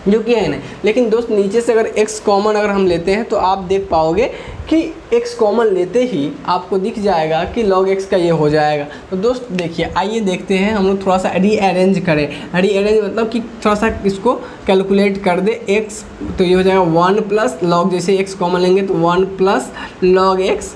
जो कि है नहीं। लेकिन दोस्त नीचे से अगर x कॉमन अगर हम लेते हैं तो आप देख पाओगे कि x कॉमन लेते ही आपको दिख जाएगा कि log x का ये हो जाएगा। तो दोस्त देखिए, आइए देखते हैं हम लोग थोड़ा सा रीअरेंज करें। रीअरेंज मतलब कि थोड़ा सा इसको कैलकुलेट कर दे x, तो ये हो जाएगा 1 प्लस लॉग, जैसे x कॉमन लेंगे तो 1 प्लस लॉग x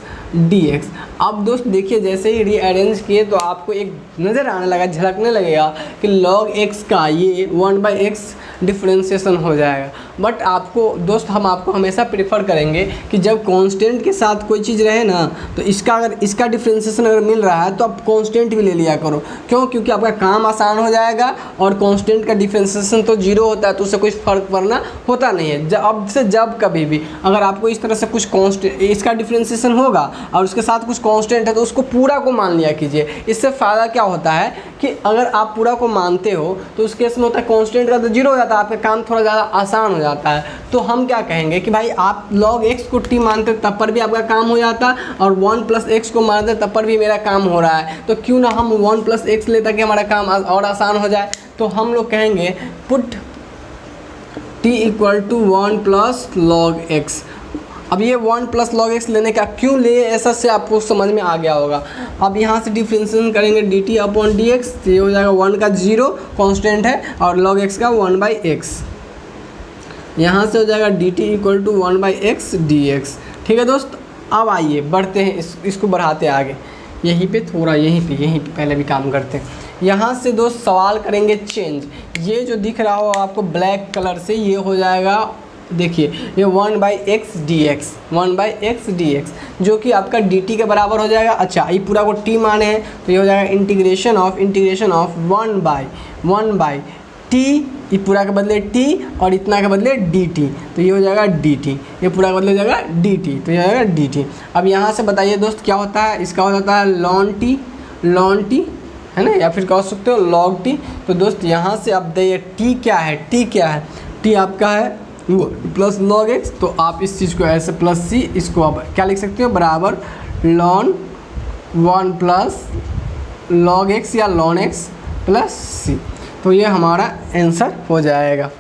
dx। अब दोस्त देखिए, जैसे ही रीअरेंज किए तो आपको एक नज़र आने लगा, झलकने लगेगा कि log x का ये 1/x डिफ्रेंशिएशन हो जाएगा। बट आपको दोस्त, हम आपको हमेशा प्रेफर करेंगे कि जब कांस्टेंट के साथ कोई चीज़ रहे ना, तो इसका डिफ्रेंशिएशन अगर मिल रहा है तो आप कांस्टेंट भी ले लिया करो। क्यों? क्योंकि आपका काम आसान हो जाएगा, और कांस्टेंट का डिफ्रेंशिएशन तो 0 होता है, तो उससे कुछ फ़र्क पड़ना होता नहीं है। अब से जब कभी भी अगर आपको इस तरह से कुछ कांस्टेंट इसका डिफ्रेंशिएशन होगा और उसके साथ कुछ कांस्टेंट है, तो उसको पूरा को मान लिया कीजिए। इससे फ़ायदा क्या होता है कि अगर आप पूरा को मानते हो तो उस केस में होता है कांस्टेंट का तो 0 हो जाता है, आपका काम थोड़ा ज़्यादा आसान हो जाता है। तो हम क्या कहेंगे कि भाई आप log x को t मानते तब पर भी आपका काम हो जाता, और 1 प्लस x को मानते तब पर भी मेरा काम हो रहा है। तो क्यों ना हम 1 प्लस x ले ताकि हमारा काम और आसान हो जाए। तो हम लोग कहेंगे put t equal to 1 plus log x। अब ये 1 प्लस लॉग x लेने का क्यों लिए, ऐसा से आपको समझ में आ गया होगा। अब यहाँ से डिफ्रेंशिएशन करेंगे dt अपॉन dx, तो ये हो जाएगा 1 का 0 कांस्टेंट है, और log x का 1/x। यहाँ से हो जाएगा dt equal to 1/x dx। ठीक है दोस्त, अब आइए बढ़ते हैं, इसको बढ़ाते आगे। यहीं पे पहले भी काम करते हैं। यहाँ से दोस्त सवाल करेंगे चेंज। ये जो दिख रहा हो आपको ब्लैक कलर से, ये हो जाएगा, देखिए ये 1/x dx, 1/x dx, जो कि आपका dt के बराबर हो जाएगा। अच्छा, ये पूरा को t माने हैं तो ये हो जाएगा इंटीग्रेशन ऑफ 1/1 t, ये पूरा के बदले t और इतना के बदले dt, तो ये हो जाएगा dt, ये पूरा के बदले हो जाएगा dt, तो ये हो जाएगा dt। अब यहाँ से बताइए दोस्त क्या होता है, इसका हो जाता है ln t है ना, या फिर कह सकते हो log t। तो दोस्त यहाँ से अब देखिए t क्या है, t आपका है प्लस log x, तो आप इस चीज़ को ऐसे प्लस c, इसको आप क्या लिख सकते हो, बराबर ln 1 प्लस log x या ln x प्लस c। तो ये हमारा आंसर हो जाएगा,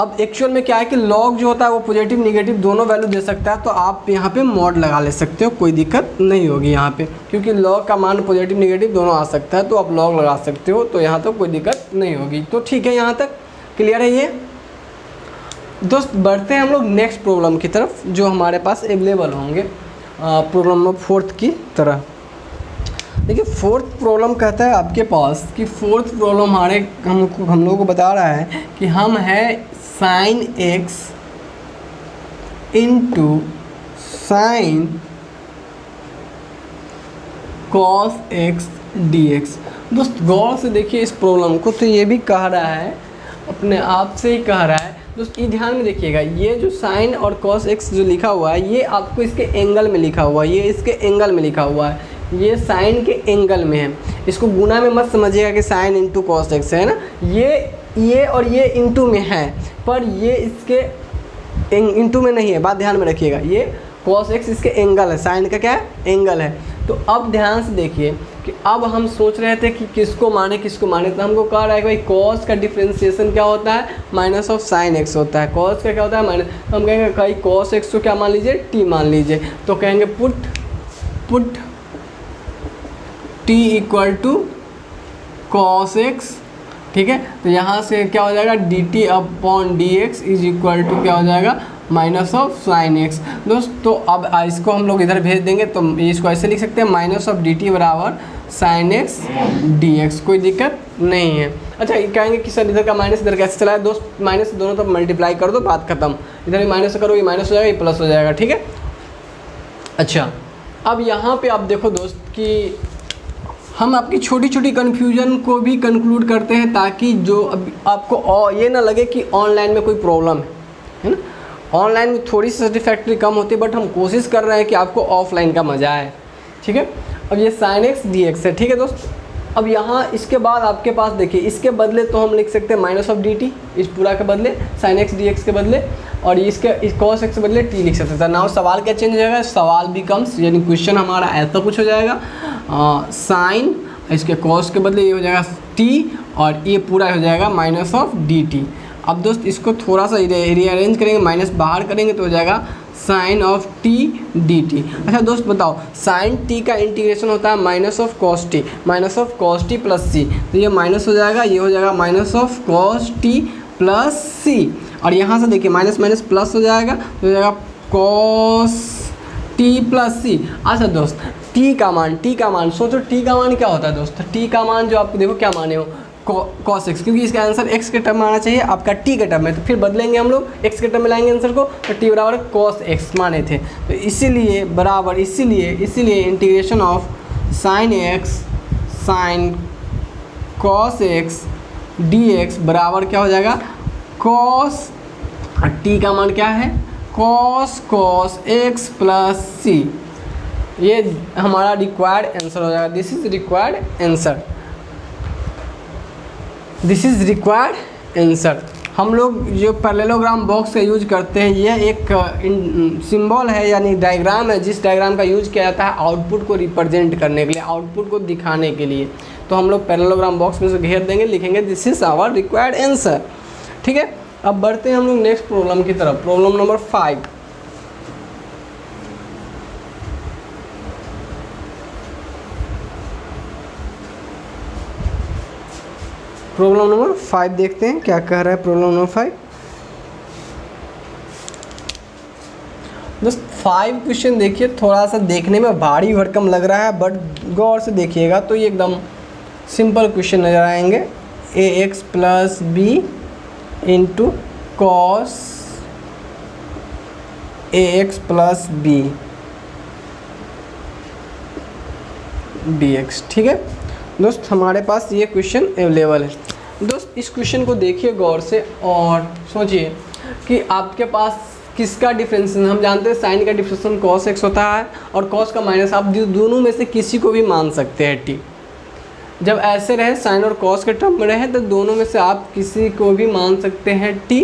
अब एक्चुअल में क्या है कि log जो होता है वो पॉजिटिव निगेटिव दोनों वैल्यू दे सकता है, तो आप यहाँ पे मॉड लगा ले सकते हो, कोई दिक्कत नहीं होगी यहाँ पे, क्योंकि log का मान पॉजिटिव निगेटिव दोनों आ सकता है, तो आप log लगा सकते हो, तो यहाँ तक कोई दिक्कत नहीं होगी। तो ठीक है, यहाँ तक क्लियर है ये दोस्त। बढ़ते हैं हम लोग नेक्स्ट प्रॉब्लम की तरफ, जो हमारे पास अवेलेबल होंगे प्रॉब्लम नंबर 4 की तरह। देखिए 4th प्रॉब्लम कहता है आपके पास कि 4th प्रॉब्लम हम लोगों को बता रहा है कि हम है sin x into sin cos x dx। दोस्त गौर से देखिए इस प्रॉब्लम को, तो ये भी कह रहा है, अपने आप से ही कह रहा है। दोस्त ये ध्यान में देखिएगा, ये जो sin और cos x जो लिखा हुआ है, ये आपको इसके एंगल में लिखा हुआ है, ये इसके एंगल में लिखा हुआ है, ये साइन के एंगल में है। इसको गुना में मत समझिएगा कि साइन इंटू कॉस एक्स है ना, ये और ये इंटू में है, पर ये इसके इंटू में नहीं है, बात ध्यान में रखिएगा। ये कॉस एक्स इसके एंगल है, साइन का क्या है, एंगल है। तो अब ध्यान से देखिए कि अब हम सोच रहे थे कि किसको माने, तो हमको कह रहा है कि भाई कॉस का डिफ्रेंशिएशन क्या होता है, माइनस ऑफ साइन एक्स होता है। कॉस का क्या होता है, माइनस, तो हम कहेंगे भाई कॉस एक्स को क्या मान लीजिए, टी मान लीजिए। तो कहेंगे put t equal to cos x, ठीक है। तो यहाँ से क्या हो जाएगा, dt upon dx is equal to क्या हो जाएगा, माइनस ऑफ साइन एक्स। दोस्त तो अब इसको हम लोग इधर भेज देंगे, तो इसको ऐसे लिख सकते हैं, माइनस ऑफ dt बराबर साइन एक्स dx, कोई दिक्कत नहीं है। अच्छा ये कहेंगे कि सर इधर का माइनस इधर कैसे चला है, दोस्त माइनस दोनों तरफ मल्टीप्लाई कर दो, बात खत्म। इधर भी माइनस करो, ये माइनस हो जाएगा, ये प्लस हो जाएगा, ठीक है। अच्छा अब यहाँ पे आप देखो दोस्त कि हम आपकी छोटी छोटी कन्फ्यूजन को भी कंक्लूड करते हैं ताकि जो अब आपको ये ना लगे कि ऑनलाइन में कोई प्रॉब्लम है ना। ऑनलाइन में थोड़ी सी सेटिस्फैक्ट्री कम होती है, बट हम कोशिश कर रहे हैं कि आपको ऑफलाइन का मज़ा आए, ठीक है। अब ये sin x dx है, ठीक है दोस्त। अब यहाँ इसके बाद आपके पास देखिए, इसके बदले तो हम लिख सकते हैं माइनस ऑफ dt, इस पूरा के बदले sin x dx के बदले, और इसके इस cos x के बदले t लिख सकते हैं। नाउ सवाल क्या चेंज हो जाएगा, सवाल बिकम्स, यानी क्वेश्चन हमारा ऐसा कुछ हो जाएगा, साइन इसके cos के बदले ये हो जाएगा t, और ये पूरा हो जाएगा माइनस ऑफ dt। अब दोस्त इसको थोड़ा सा रीअरेंज करेंगे, माइनस बाहर करेंगे तो हो जाएगा sine of t d t. अच्छा दोस्त बताओ, साइन टी का इंटीग्रेशन होता है minus of cos t plus C, तो ये माइनस हो जाएगा, ये हो जाएगा minus of cos t plus C, और यहाँ से देखिए माइनस माइनस प्लस हो जाएगा, तो हो जाएगा कॉस टी प्लस सी। अच्छा दोस्त टी का मान सोचो, टी का मान क्या होता है दोस्त, टी का मान जो आपको देखो क्या माने हो, cos x, क्योंकि इसका आंसर x के टर्म में आना चाहिए, आपका t के टर्म में, तो फिर बदलेंगे हम लोग x के टर्म में लाएंगे आंसर को, तो t बराबर cos x माने थे, तो इसीलिए बराबर इसीलिए integration of sin x sin cos x dx बराबर क्या हो जाएगा, cos, t का मान क्या है, cos x प्लस c। ये हमारा रिक्वायर्ड आंसर हो जाएगा, दिस इज रिक्वायर्ड आंसर। हम लोग जो पैरेललोग्राम बॉक्स का यूज करते हैं, यह एक सिंबल है, यानी डायग्राम है, जिस डायग्राम का यूज किया जाता है आउटपुट को रिप्रेजेंट करने के लिए, आउटपुट को दिखाने के लिए। तो हम लोग पैरेललोग्राम बॉक्स में से घेर देंगे, लिखेंगे this is our required answer, ठीक है। अब बढ़ते हैं हम लोग नेक्स्ट प्रॉब्लम की तरफ, प्रॉब्लम नंबर 5। प्रॉब्लम नंबर 5 देखते हैं क्या कह रहा है प्रॉब्लम नंबर 5। दोस्त 5 क्वेश्चन देखिए, थोड़ा सा देखने में भारी भरकम लग रहा है, बट गौर से देखिएगा तो ये एकदम सिंपल क्वेश्चन नज़र आएंगे। ax plus b into cos ax plus b dx, ठीक है दोस्त, हमारे पास ये क्वेश्चन अवेलेबल है। दोस्त इस क्वेश्चन को देखिए गौर से और सोचिए कि आपके पास किसका डिफरेंशिएशन, हम जानते हैं साइन का डिफरेंशिएशन cos x होता है, और cos का माइनस आप दोनों में से किसी को भी मान सकते हैं t। जब ऐसे रहे साइन और cos के टर्म में रहे तो दोनों में से आप किसी को भी मान सकते हैं t,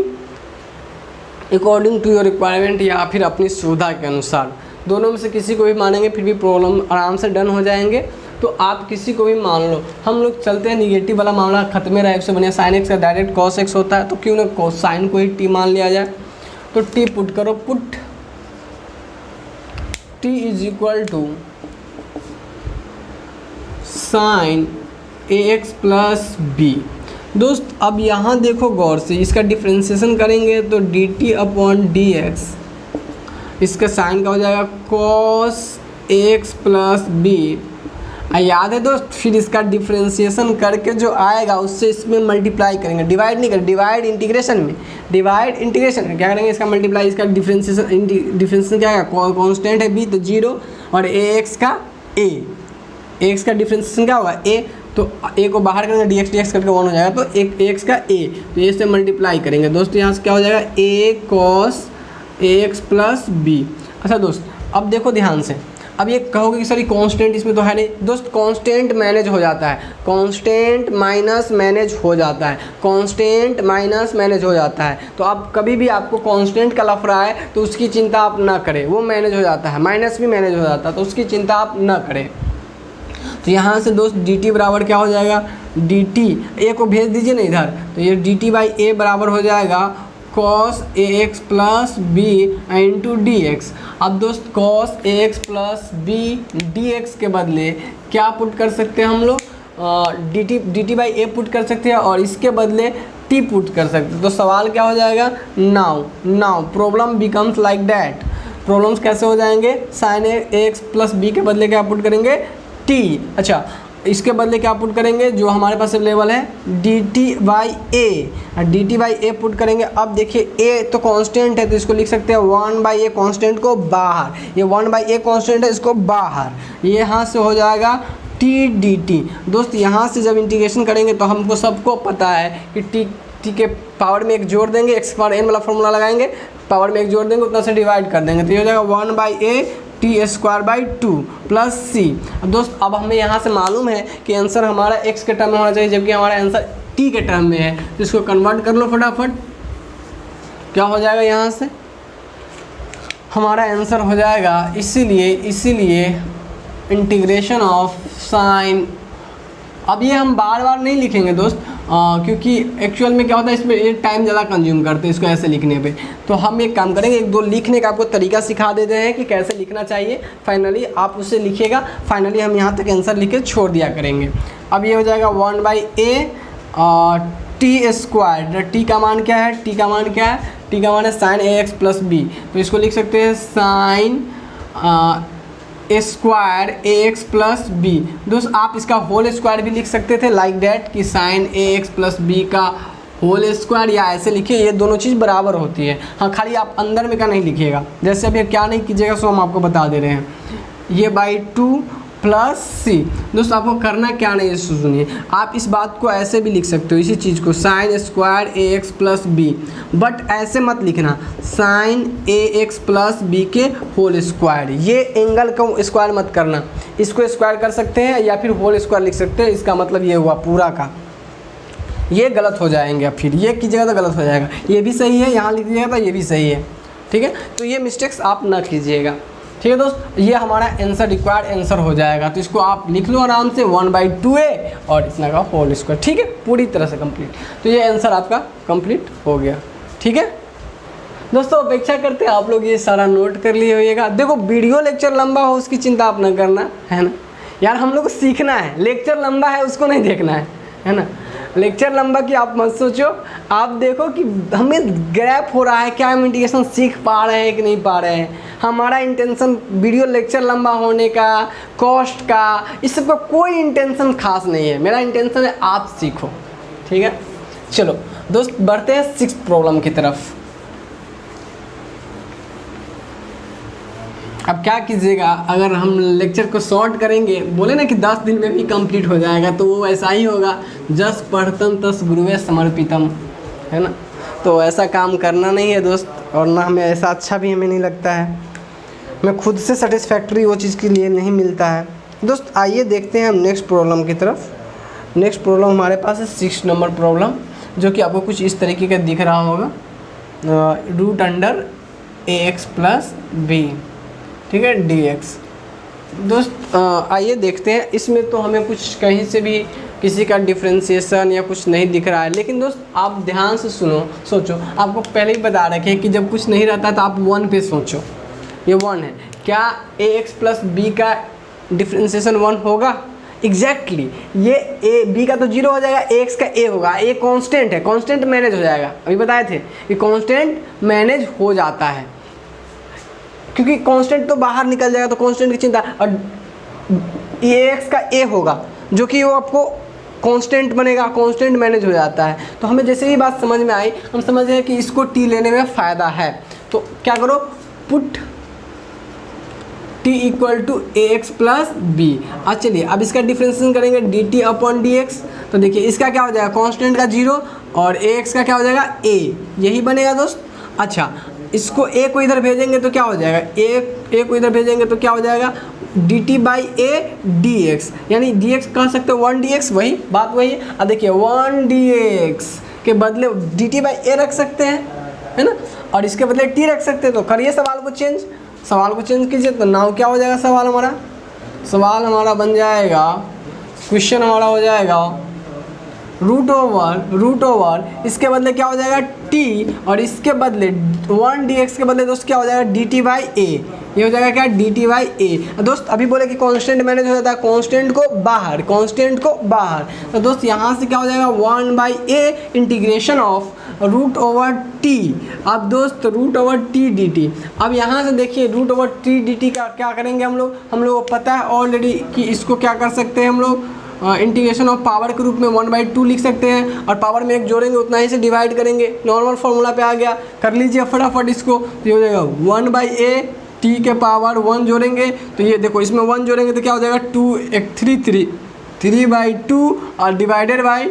according to your requirement, या फिर अपनी सुविधा के अनुसार। दोनों में से किसी को भी मानेंगे फिर भी प्रॉब्लम आराम से डन हो जाएंगे। तो आप किसी को भी मान लो, हम लोग चलते हैं निगेटिव वाला मामला खत्म रहा है, उससे बनिया साइन एक्स का डायरेक्ट cos x होता है, तो क्यों ना cos साइन को ही t मान लिया जाए। तो t पुट करो, put t is equal to sine ax plus b. दोस्त अब यहाँ देखो गौर से, इसका डिफ्रेंसिएशन करेंगे तो dt अपॉन dx, इसका साइन का हो जाएगा cos ax प्लस बी। याद है दोस्त, फिर इसका डिफ्रेंसिएशन करके जो आएगा उससे इसमें मल्टीप्लाई करेंगे, डिवाइड नहीं करेंगे, डिवाइड इंटीग्रेशन में क्या करेंगे, इसका मल्टीप्लाई, इसका डिफ्रेंसिएशन क्या है, कांस्टेंट है b तो 0, और ax का ax का डिफ्रेंसिएशन क्या होगा a, तो a को बाहर करेंगे dx करके 1 हो जाएगा, तो ax का a, तो ये से मल्टीप्लाई करेंगे दोस्त, यहाँ से क्या हो जाएगा a cos ax plus b। अच्छा दोस्त अब देखो ध्यान से, अब ये कहोगे कि सर ये कांस्टेंट इसमें तो है नहीं। दोस्त कांस्टेंट मैनेज हो जाता है, कांस्टेंट माइनस मैनेज हो जाता है, कांस्टेंट माइनस मैनेज हो जाता है। तो आप कभी भी आपको कांस्टेंट का लफड़ा है तो उसकी चिंता आप ना करें, वो मैनेज हो जाता है, माइनस भी मैनेज हो जाता है, तो उसकी चिंता आप ना करें। तो यहाँ से दोस्त dt बराबर क्या हो जाएगा, dt a को भेज दीजिए ना इधर, तो ये dt बाई a बराबर हो जाएगा cos ax plus b into d x. अब दोस्त cos ax plus b dx के बदले क्या पुट कर सकते हैं हम लोग, dt बाई ए पुट कर सकते हैं, और इसके बदले t पुट कर सकते हैं। तो सवाल क्या हो जाएगा, now problem becomes like that. Problems कैसे हो जाएंगे, साइन ax प्लस बी के बदले क्या पुट करेंगे, t। अच्छा इसके बदले क्या पुट करेंगे, जो हमारे पास अवेलेबल है dt बाई ए पुट करेंगे। अब देखिए a तो कांस्टेंट है तो इसको लिख सकते हैं 1 बाई ए, कांस्टेंट को बाहर, ये 1 बाई ए कांस्टेंट है, इसको बाहर, ये यहाँ से हो जाएगा टी डी टी। दोस्त यहाँ से जब इंटीग्रेशन करेंगे तो हमको सबको पता है कि टी के पावर में एक जोड़ देंगे, एक्स पावर एन वाला फॉर्मूला लगाएंगे, पावर में एक जोड़ देंगे, उतना से डिवाइड कर देंगे, तो ये हो जाएगा 1/a t square by 2 plus C. अब दोस्त अब हमें यहाँ से मालूम है कि आंसर हमारा एक्स के टर्म में होना चाहिए, जबकि हमारा आंसर टी के टर्म में है, तो इसको कन्वर्ट कर लो फटाफट। क्या हो जाएगा, यहाँ से हमारा आंसर हो जाएगा, इसीलिए इंटीग्रेशन ऑफ साइन। अब ये हम बार बार नहीं लिखेंगे दोस्त, क्योंकि एक्चुअल में क्या होता है, इसमें ये टाइम ज़्यादा कंज्यूम करते हैं इसको ऐसे लिखने पे। तो हम एक काम करेंगे, एक दो लिखने का आपको तरीका सिखा देते हैं कि कैसे लिखना चाहिए, फाइनली आप उसे लिखिएगा, फाइनली हम यहाँ तक आंसर लिख के छोड़ दिया करेंगे। अब ये हो जाएगा 1/a टी स्क्वायर। टी का मान क्या है, टी का मान है sign a x plus B, तो इसको लिख सकते हैं sign square a x plus b. दोस्त आप इसका होल स्क्वायर भी लिख सकते थे लाइक डैट कि sign a x plus B का होल स्क्वायर, या ऐसे लिखिए, ये दोनों चीज़ बराबर होती है। हाँ, खाली आप अंदर में का नहीं लिखिएगा, जैसे अभी क्या नहीं कीजिएगा सो हम आपको बता दे रहे हैं, ये बाई 2 प्लस सी। दोस्त आपको करना क्या नहीं है सुनिए, आप इस बात को ऐसे भी लिख सकते हो, इसी चीज़ को sine square a x plus b, but ऐसे मत लिखना sine a x plus b के होल स्क्वायर, ये एंगल को स्क्वायर मत करना, इसको स्क्वायर कर सकते हैं या फिर होल स्क्वायर लिख सकते हैं, इसका मतलब ये हुआ पूरा का, ये गलत हो जाएंगे, फिर ये कीजिएगा तो गलत हो जाएगा, ये भी सही है, यहाँ लिख दीजिएगा तो ये भी सही है, ठीक है, तो ये मिस्टेक्स आप ना कीजिएगा, ठीक है दोस्त। ये हमारा आंसर रिक्वायर्ड आंसर हो जाएगा, तो इसको आप लिख लो आराम से 1/2a और इतना का होल स्क्वायर, ठीक है, पूरी तरह से कंप्लीट। तो ये आंसर आपका कंप्लीट हो गया, ठीक है दोस्तों। अपेक्षा करते हैं आप लोग ये सारा नोट कर लिए होइएगा। देखो वीडियो लेक्चर लंबा हो उसकी चिंता आप ना करना, है ना यार, हम लोग को सीखना है, लेक्चर लंबा है उसको नहीं देखना है ना, लेक्चर लंबा की आप मत सोचो, आप देखो कि हमें ग्रैप हो रहा है, क्या हम इंटीग्रेशन सीख पा रहे हैं कि नहीं पा रहे हैं। हमारा इंटेंशन वीडियो लेक्चर लंबा होने का, कॉस्ट का, इस सब का कोई इंटेंशन खास नहीं है, मेरा इंटेंशन है आप सीखो, ठीक है। चलो दोस्त बढ़ते हैं 6th प्रॉब्लम की तरफ। अब क्या कीजिएगा, अगर हम लेक्चर को शॉर्ट करेंगे, बोले ना कि 10 दिन में भी कंप्लीट हो जाएगा, तो वो ऐसा ही होगा, जस पढ़तम तस गुरुवे समर्पितम, है ना, तो ऐसा काम करना नहीं है दोस्त, और ना हमें ऐसा अच्छा भी हमें नहीं लगता है, मैं खुद से सेटिस्फैक्ट्री वो चीज़ के लिए नहीं मिलता है दोस्त। आइए देखते हैं हम नेक्स्ट प्रॉब्लम की तरफ। नेक्स्ट प्रॉब्लम हमारे पास है 6 नंबर प्रॉब्लम, जो कि आपको कुछ इस तरीके का दिख रहा होगा, रूट अंडर ए एक्स प्लस बी, ठीक है, dx। दोस्त आइए देखते हैं, इसमें तो हमें कुछ कहीं से भी किसी का डिफ्रेंशिएशन या कुछ नहीं दिख रहा है, लेकिन दोस्त आप ध्यान से सोचो, आपको पहले ही बता रखे कि जब कुछ नहीं रहता तो आप 1 पे सोचो, ये 1 है, क्या ए एक्स प्लस बी का डिफ्रेंशिएशन 1 होगा? एग्जैक्टली ये ए बी का तो 0 हो जाएगा, ए एक्स का ए होगा, ए कांस्टेंट है, कांस्टेंट मैनेज हो जाएगा, अभी बताए थे कि कांस्टेंट मैनेज हो जाता है, क्योंकि कांस्टेंट तो बाहर निकल जाएगा, तो कांस्टेंट की चिंता, और ए एक्स का ए होगा जो कि वो आपको कांस्टेंट बनेगा, कांस्टेंट मैनेज हो जाता है। तो हमें जैसे ही बात समझ में आई, हम समझ गए कि इसको टी लेने में फ़ायदा है, तो क्या करो, put t equal to a x plus b. अब चलिए अब इसका डिफ्रेंशिएशन करेंगे d t upon d x, तो देखिए इसका क्या हो जाएगा, कांस्टेंट का 0 और ए एक्स का क्या हो जाएगा, ए, यही बनेगा दोस्त। अच्छा इसको ए को इधर भेजेंगे तो क्या हो जाएगा, ए को इधर भेजेंगे तो क्या हो जाएगा, d T by A D x, यानी डी एक्स कह सकते हो 1 डी एक्स, वही बात वही है। अब देखिए 1 डी एक्स के बदले डी टी बाई ए रख सकते हैं, है ना, और इसके बदले टी रख सकते हैं, तो करिए सवाल को चेंज कीजिए, तो नाउ क्या हो जाएगा, सवाल हमारा बन जाएगा, क्वेश्चन हमारा हो जाएगा रूट ओवर इसके बदले क्या हो जाएगा टी, और इसके बदले 1 dx के बदले दोस्त क्या हो जाएगा dt बाई ए, ये हो जाएगा क्या dt बाई ए। दोस्त अभी बोले कि कांस्टेंट मैनेज हो जाता है, कांस्टेंट को बाहर, तो दोस्त यहाँ से क्या हो जाएगा 1 by a integration of root over t. अब दोस्त root over t d t, अब यहाँ से देखिए root over t d t का क्या करेंगे हम लोग को पता है ऑलरेडी कि इसको क्या कर सकते हैं हम लोग, इंटीग्रेशन ऑफ पावर के रूप में 1/2 लिख सकते हैं, और पावर में एक जोड़ेंगे उतना ही से डिवाइड करेंगे, नॉर्मल फॉर्मूला पे आ गया, कर लीजिए फटाफट इसको, तो हो जाएगा 1/a टी के पावर 1 जोड़ेंगे तो ये देखो इसमें 1 जोड़ेंगे तो क्या हो जाएगा 2 एक 3/2 और डिवाइडेड बाई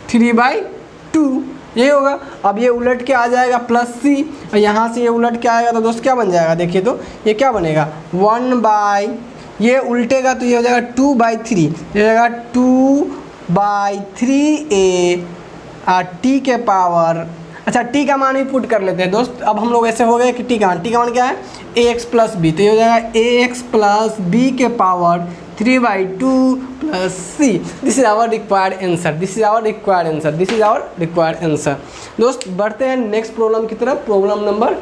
3/2 यही होगा। अब ये उलट के आ जाएगा प्लस सी और यहाँ से ये उलट के आएगा तो दोस्त क्या बन जाएगा, देखिए तो ये क्या बनेगा 1/, ये उल्टेगा तो ये हो जाएगा 2/3, ये हो जाएगा 2/3a टी के पावर, अच्छा टी का मान ही पुट कर लेते हैं दोस्त। अब हम लोग ऐसे हो गए कि टी का मान क्या है ax प्लस बी, तो ये हो जाएगा ax प्लस बी के power 3/2 plus c. This is our required answer, this is our required answer, this is our required answer. दोस्त बढ़ते हैं नेक्स्ट प्रॉब्लम की तरफ। प्रॉब्लम नंबर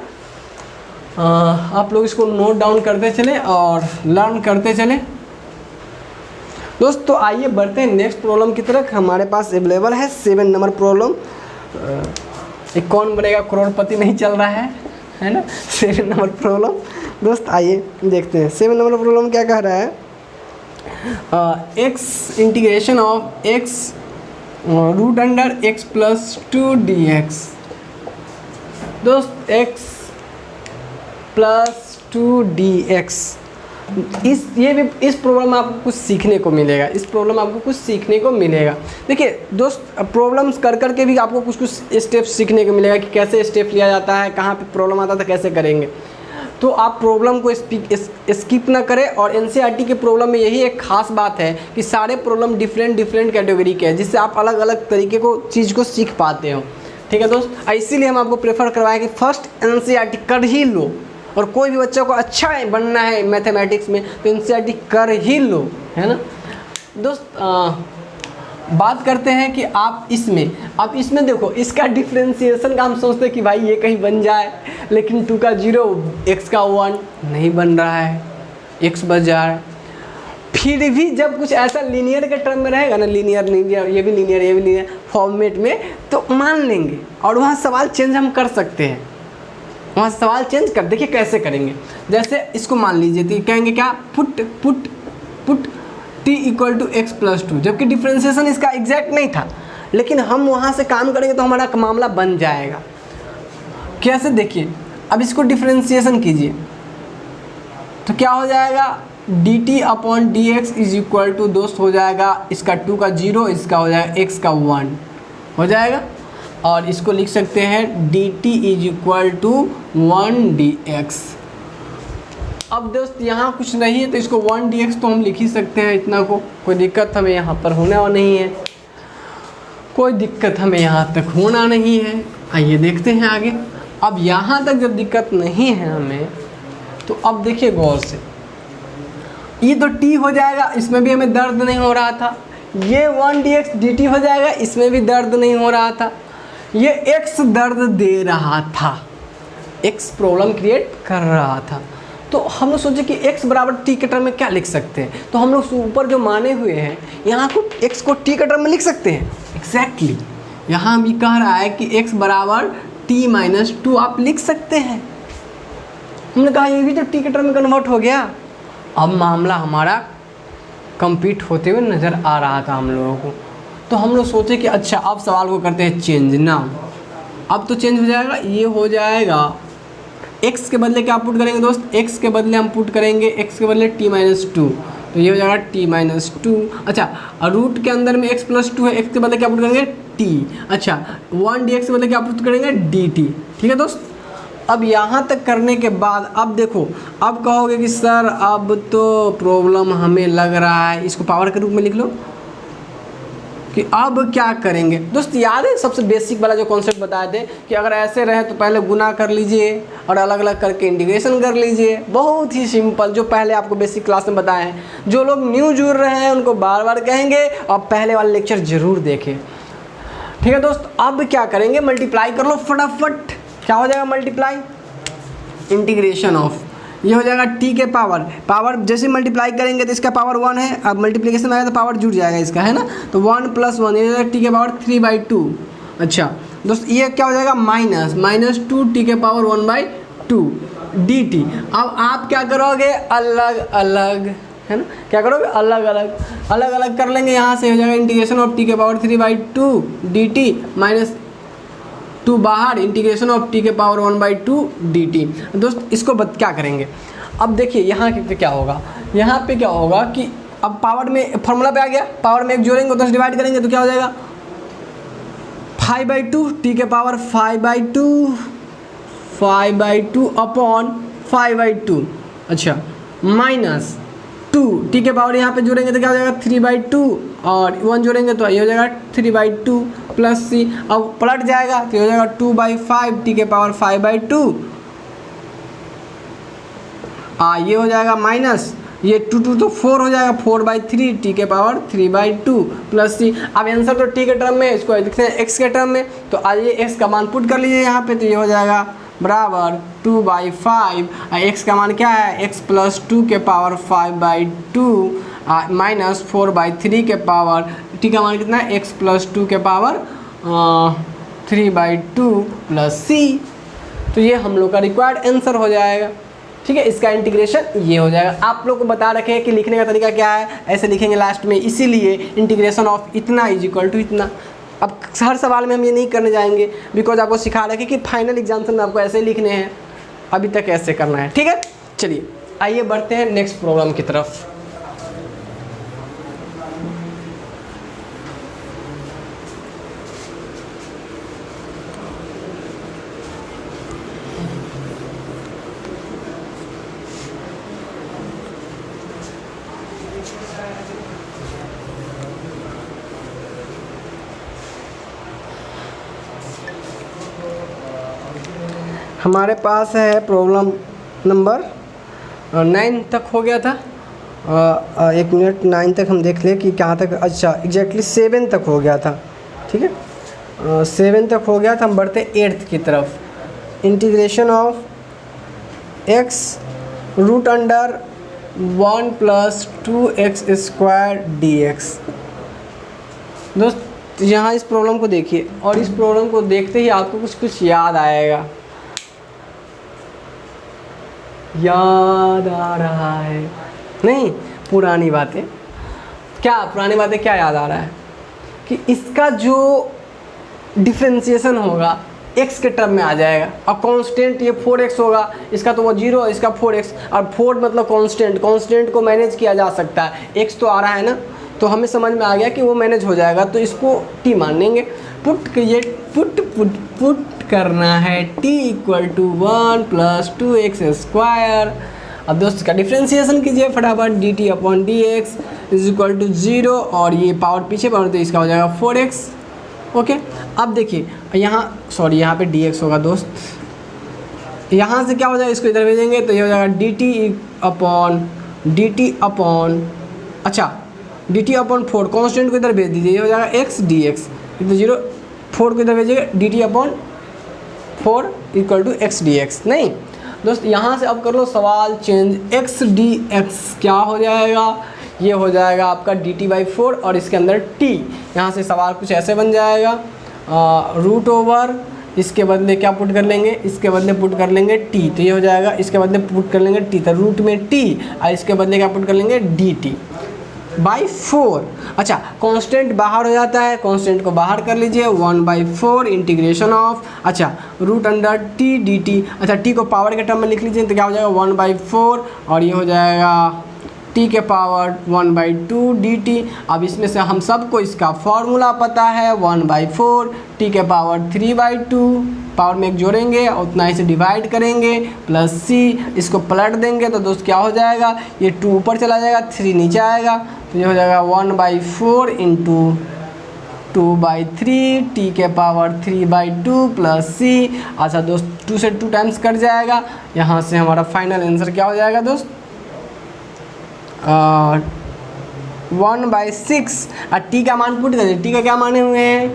आप लोग इसको नोट डाउन करते चले और लर्न करते चले दोस्त। तो आइए बढ़ते हैं नेक्स्ट प्रॉब्लम की तरफ। हमारे पास अवेलेबल है 7 नंबर प्रॉब्लम। एक कौन बनेगा करोड़पति नहीं चल रहा है ना। 7 नंबर प्रॉब्लम दोस्त आइए देखते हैं। 7 नंबर प्रॉब्लम क्या कह रहा है, x integration of x root under x plus 2dx। दोस्त x प्लस 2dx, इस प्रॉब्लम में आपको कुछ सीखने को मिलेगा, इस प्रॉब्लम में आपको कुछ सीखने को मिलेगा। देखिए दोस्त प्रॉब्लम्स कर करके भी आपको कुछ स्टेप्स सीखने को मिलेगा कि कैसे स्टेप लिया जाता है, कहाँ पे प्रॉब्लम आता था, कैसे करेंगे। तो आप प्रॉब्लम को स्किप ना करें। और एनसीईआरटी के प्रॉब्लम में यही एक खास बात है कि सारे प्रॉब्लम डिफरेंट कैटेगरी के हैं, जिससे आप अलग अलग तरीके को चीज़ को सीख पाते हो। ठीक है दोस्त, इसीलिए हम आपको प्रेफर करवाएं कि फर्स्ट एनसीईआरटी कर ही लो। और कोई भी बच्चों को अच्छा बनना है मैथमेटिक्स में तो एनसीईआरटी कर ही लो, है ना दोस्त। बात करते हैं कि आप इसमें देखो इसका डिफ्रेंशिएशन का हम सोचते हैं कि भाई ये कहीं बन जाए, लेकिन 2 का 0 x का 1 नहीं बन रहा है, x बच जा रहा है। फिर भी जब कुछ ऐसा लीनियर के टर्म में रहेगा ना, लीनियर ये भी लीनियर फॉर्मेट में, तो मान लेंगे और वहाँ सवाल चेंज हम कर सकते हैं। वहाँ सवाल चेंज कर देखिए कैसे करेंगे। जैसे इसको मान लीजिए तो कहेंगे क्या, put t equal to x plus 2, जबकि डिफ्रेंशिएशन इसका एग्जैक्ट नहीं था, लेकिन हम वहाँ से काम करेंगे तो हमारा मामला बन जाएगा। कैसे देखिए, अब इसको डिफ्रेंशिएशन कीजिए तो क्या हो जाएगा, dt upon dx is equal to दोस्त हो जाएगा इसका 2 का 0, इसका हो जाएगा x का 1 हो जाएगा। और इसको लिख सकते हैं dt is equal to 1dx। अब दोस्त यहाँ कुछ नहीं है तो इसको 1dx तो हम लिख ही सकते हैं, इतना को कोई दिक्कत हमें यहाँ पर होने और नहीं है, कोई दिक्कत हमें यहाँ तक होना नहीं है। आइए देखते हैं आगे। अब यहाँ तक जब दिक्कत नहीं है हमें, तो अब देखिए गौर से, ये तो t हो जाएगा, इसमें भी हमें दर्द नहीं हो रहा था। ये 1dx dt हो जाएगा, इसमें भी दर्द नहीं हो रहा था। ये x दर्द दे रहा था, x प्रॉब्लम क्रिएट कर रहा था। तो हम लोग सोचे कि x बराबर t के टर्म में क्या लिख सकते हैं, तो हम लोग ऊपर जो माने हुए हैं यहाँ को x को t के टर्म में लिख सकते हैं। एग्जैक्टली यहाँ हम ये कह रहा है कि x बराबर t-2 आप लिख सकते हैं। हमने कहा ये भी तो t के टर्म में कन्वर्ट हो गया। अब मामला हमारा कंप्लीट होते हुए नज़र आ रहा था हम लोगों को। तो हम लोग सोचे कि अच्छा अब सवाल को करते हैं चेंज ना। अब तो चेंज हो जाएगा, ये हो जाएगा x के बदले क्या पुट करेंगे दोस्त, x के बदले हम पुट करेंगे x के बदले t-2, तो ये हो जाएगा t-2। अच्छा रूट के अंदर में x प्लस 2 है, x के बदले क्या पुट करेंगे t। अच्छा 1dx के बदले क्या पुट करेंगे dt। ठीक है दोस्त। अब यहाँ तक करने के बाद अब देखो, अब कहोगे कि सर अब तो प्रॉब्लम हमें लग रहा है, इसको पावर के रूप में लिख लो कि अब क्या करेंगे। दोस्त याद है सबसे बेसिक वाला जो कॉन्सेप्ट बताए थे कि अगर ऐसे रहे तो पहले गुना कर लीजिए और अलग अलग करके इंटीग्रेशन कर लीजिए। बहुत ही सिंपल, जो पहले आपको बेसिक क्लास में बताए हैं। जो लोग न्यू जुड़ रहे हैं उनको बार बार कहेंगे और पहले वाले लेक्चर ज़रूर देखें। ठीक है दोस्त। अब क्या करेंगे, मल्टीप्लाई कर लो फटाफट। क्या हो जाएगा मल्टीप्लाई, इंटीग्रेशन ऑफ, ये हो जाएगा t के पावर जैसे मल्टीप्लाई करेंगे तो इसका पावर 1 है। अब मल्टीप्लिकेशन में आएगा तो पावर जुड़ जाएगा इसका, है ना। तो 1 + 1 ये हो जाएगा t के पावर 3/2। अच्छा दोस्त ये क्या हो जाएगा -2 t के पावर 1/2 dt। अब आप क्या करोगे, अलग अलग, है ना, क्या करोगे अलग अलग कर लेंगे। यहाँ से हो जाएगा इंटीग्रेशन ऑफ t के पावर 3/2 dt माइनस टू बाहर, इंटीग्रेशन ऑफ टी के पावर 1/2 dt। दोस्त इसको क्या करेंगे, अब देखिए यहाँ पे क्या होगा, यहाँ पे क्या होगा कि अब पावर में फॉर्मूला पे आ गया, पावर में एक जोड़ेंगे 10 डिवाइड करेंगे तो क्या हो जाएगा 5/2 टी के पावर 5/2 अपॉन 5/2, अच्छा माइनस 2 टी के पावर यहाँ पे जोड़ेंगे तो क्या हो जाएगा 3/2 और 1 जोड़ेंगे तो ये हो जाएगा 3/2 प्लस सी, अब पलट जाएगा तो ये हो जाएगा 2/5 टी के पावर 5/2, ये हो जाएगा माइनस ये 2 तो 4 हो जाएगा 4/3 टी के पावर 3/2 प्लस सी। अब आंसर तो टी के टर्म में, इसको लिखते हैं एक्स के टर्म में, तो आइए एक्स का मान पुट कर लीजिए यहाँ पे, तो ये हो जाएगा बराबर 2/5, एक्स का मान क्या है x + 2 के पावर 5/2 माइनस 4/3 के पावर, टी का मान कितना है x + 2 के पावर 3/2 प्लस सी। तो ये हम लोग का रिक्वायर्ड आंसर हो जाएगा। ठीक है, इसका इंटीग्रेशन ये हो जाएगा। आप लोग को बता रखे हैं कि लिखने का तरीका क्या है, ऐसे लिखेंगे लास्ट में, इसीलिए इंटीग्रेशन ऑफ इतना इज इक्वल टू इतना। अब हर सवाल में हम ये नहीं करने जाएंगे, बिकॉज आपको सिखा रखे कि फाइनल एग्जाम्स में आपको ऐसे लिखने हैं, अभी तक ऐसे करना है। ठीक है, चलिए आइए बढ़ते हैं नेक्स्ट प्रॉब्लम की तरफ। हमारे पास है प्रॉब्लम नंबर 9 तक हो गया था, 1 मिनट, 9 तक हम देख लें कि कहाँ तक, अच्छा एग्जैक्टली 7 तक हो गया था। ठीक है, 7 तक हो गया था, हम बढ़ते 8th की तरफ। Integration of x √1 + 2x² dx। दोस्त यहाँ इस प्रॉब्लम को देखिए, और इस प्रॉब्लम को देखते ही आपको कुछ याद आएगा, याद आ रहा है नहीं, पुरानी बातें। क्या पुरानी बातें, क्या याद आ रहा है कि इसका जो डिफरेंशिएशन होगा x के टर्म में आ जाएगा, और कांस्टेंट ये 4x होगा, इसका तो वो 0, इसका 4x, और 4 मतलब कांस्टेंट को मैनेज किया जा सकता है, x तो आ रहा है ना, तो हमें समझ में आ गया कि वो मैनेज हो जाएगा, तो इसको t मान लेंगे। पुट करना है t = 1 + 2x²। अब दोस्त इसका डिफ्रेंशिएशन कीजिए फटाफट, dt/dx = 0, और ये पावर पीछे पावर, तो इसका हो जाएगा 4x। ओके, अब देखिए यहाँ यहाँ पे dx होगा दोस्त, यहाँ से क्या हो जाएगा, इसको इधर भेजेंगे तो ये हो जाएगा dt/4, कांस्टेंट को इधर भेज दीजिए, ये हो जाएगा x dx, इधर 0, 4 को इधर भेजिएगा, dt/4 = x dx। नहीं दोस्त, यहाँ से अब कर लो सवाल चेंज, x dx क्या हो जाएगा, ये हो जाएगा आपका dt/4 और इसके अंदर t, यहाँ से सवाल कुछ ऐसे बन जाएगा, √, इसके बदले क्या पुट कर लेंगे, इसके बदले पुट कर लेंगे t, तो ये हो जाएगा, इसके बदले पुट कर लेंगे t, तो रूट में t, और इसके बदले क्या पुट कर लेंगे dt/4। अच्छा, कांस्टेंट बाहर हो जाता है, कांस्टेंट को बाहर कर लीजिए, 1/4 इंटीग्रेशन ऑफ, अच्छा √t dt, अच्छा t को पावर के टर्म में लिख लीजिए, तो क्या हो जाएगा 1/4, और ये हो जाएगा t के पावर 1/2 dt। अब इसमें से हम सबको इसका फॉर्मूला पता है, 1/4 t के पावर 3/2, पावर में एक जोड़ेंगे और उतना इसे डिवाइड करेंगे, प्लस c, इसको पलट देंगे तो दोस्त क्या हो जाएगा, ये 2 ऊपर चला जाएगा, 3 नीचे आएगा, तो ये हो जाएगा 1/4 × 2/3 t के पावर 3/2 प्लस c। अच्छा दोस्त 2 से 2 टाइम्स कट जाएगा, यहाँ से हमारा फाइनल आंसर क्या हो जाएगा दोस्त, 1/6। और t का मान पुट कर दीजिए, t का क्या माने हुए हैं,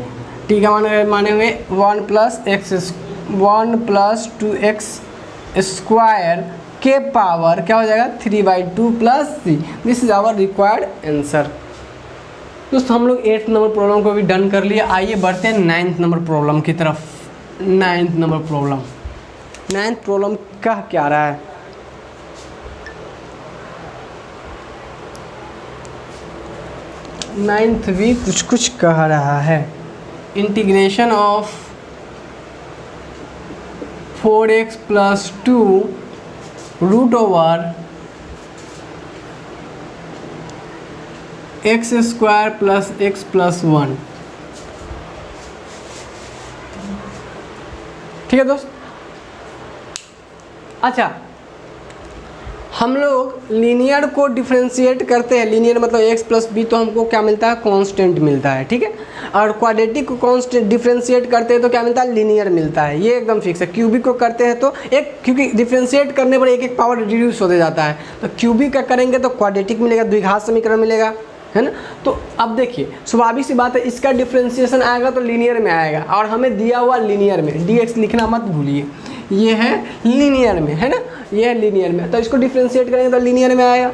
t का माने हुए 1 + 2x² के पावर क्या हो जाएगा 3/2 plus c। This is our required answer. दोस्तों हम लोग 8th नंबर प्रॉब्लम को भी डन कर लिए, आइए बढ़ते हैं 9th नंबर प्रॉब्लम की तरफ। 9th number problem, 9th problem कह क्या रहा है, नाइन्थ भी कुछ कह रहा है। Integration of 4x plus 2 root over x square plus x plus 1। ठीक है दोस्त। अच्छा, हम लोग लीनियर को डिफ्रेंशिएट करते हैं, लीनियर मतलब एक्स प्लस बी, तो हमको क्या मिलता है, कांस्टेंट मिलता है। ठीक है, और क्वाड्रेटिक को कांस्टेंट डिफ्रेंशिएट करते हैं तो क्या मिलता है, लीनियर मिलता है। ये एकदम फिक्स है। क्यूबिक को करते हैं तो एक, क्योंकि डिफ्रेंशिएट करने पर एक एक पावर रिड्यूस होते जाता है, तो क्यूबिक का करेंगे तो क्वाड्रेटिक मिलेगा, द्विघात समीकरण मिलेगा, है ना। तो अब देखिए स्वाभाविक सी बात है, इसका डिफ्रेंशिएशन आएगा तो लीनियर में आएगा, और हमें दिया हुआ लीनियर में, dx लिखना मत भूलिए, ये है लीनियर में, है ना, ये है लीनियर में, तो इसको डिफ्रेंशिएट करेंगे तो लीनियर में आएगा।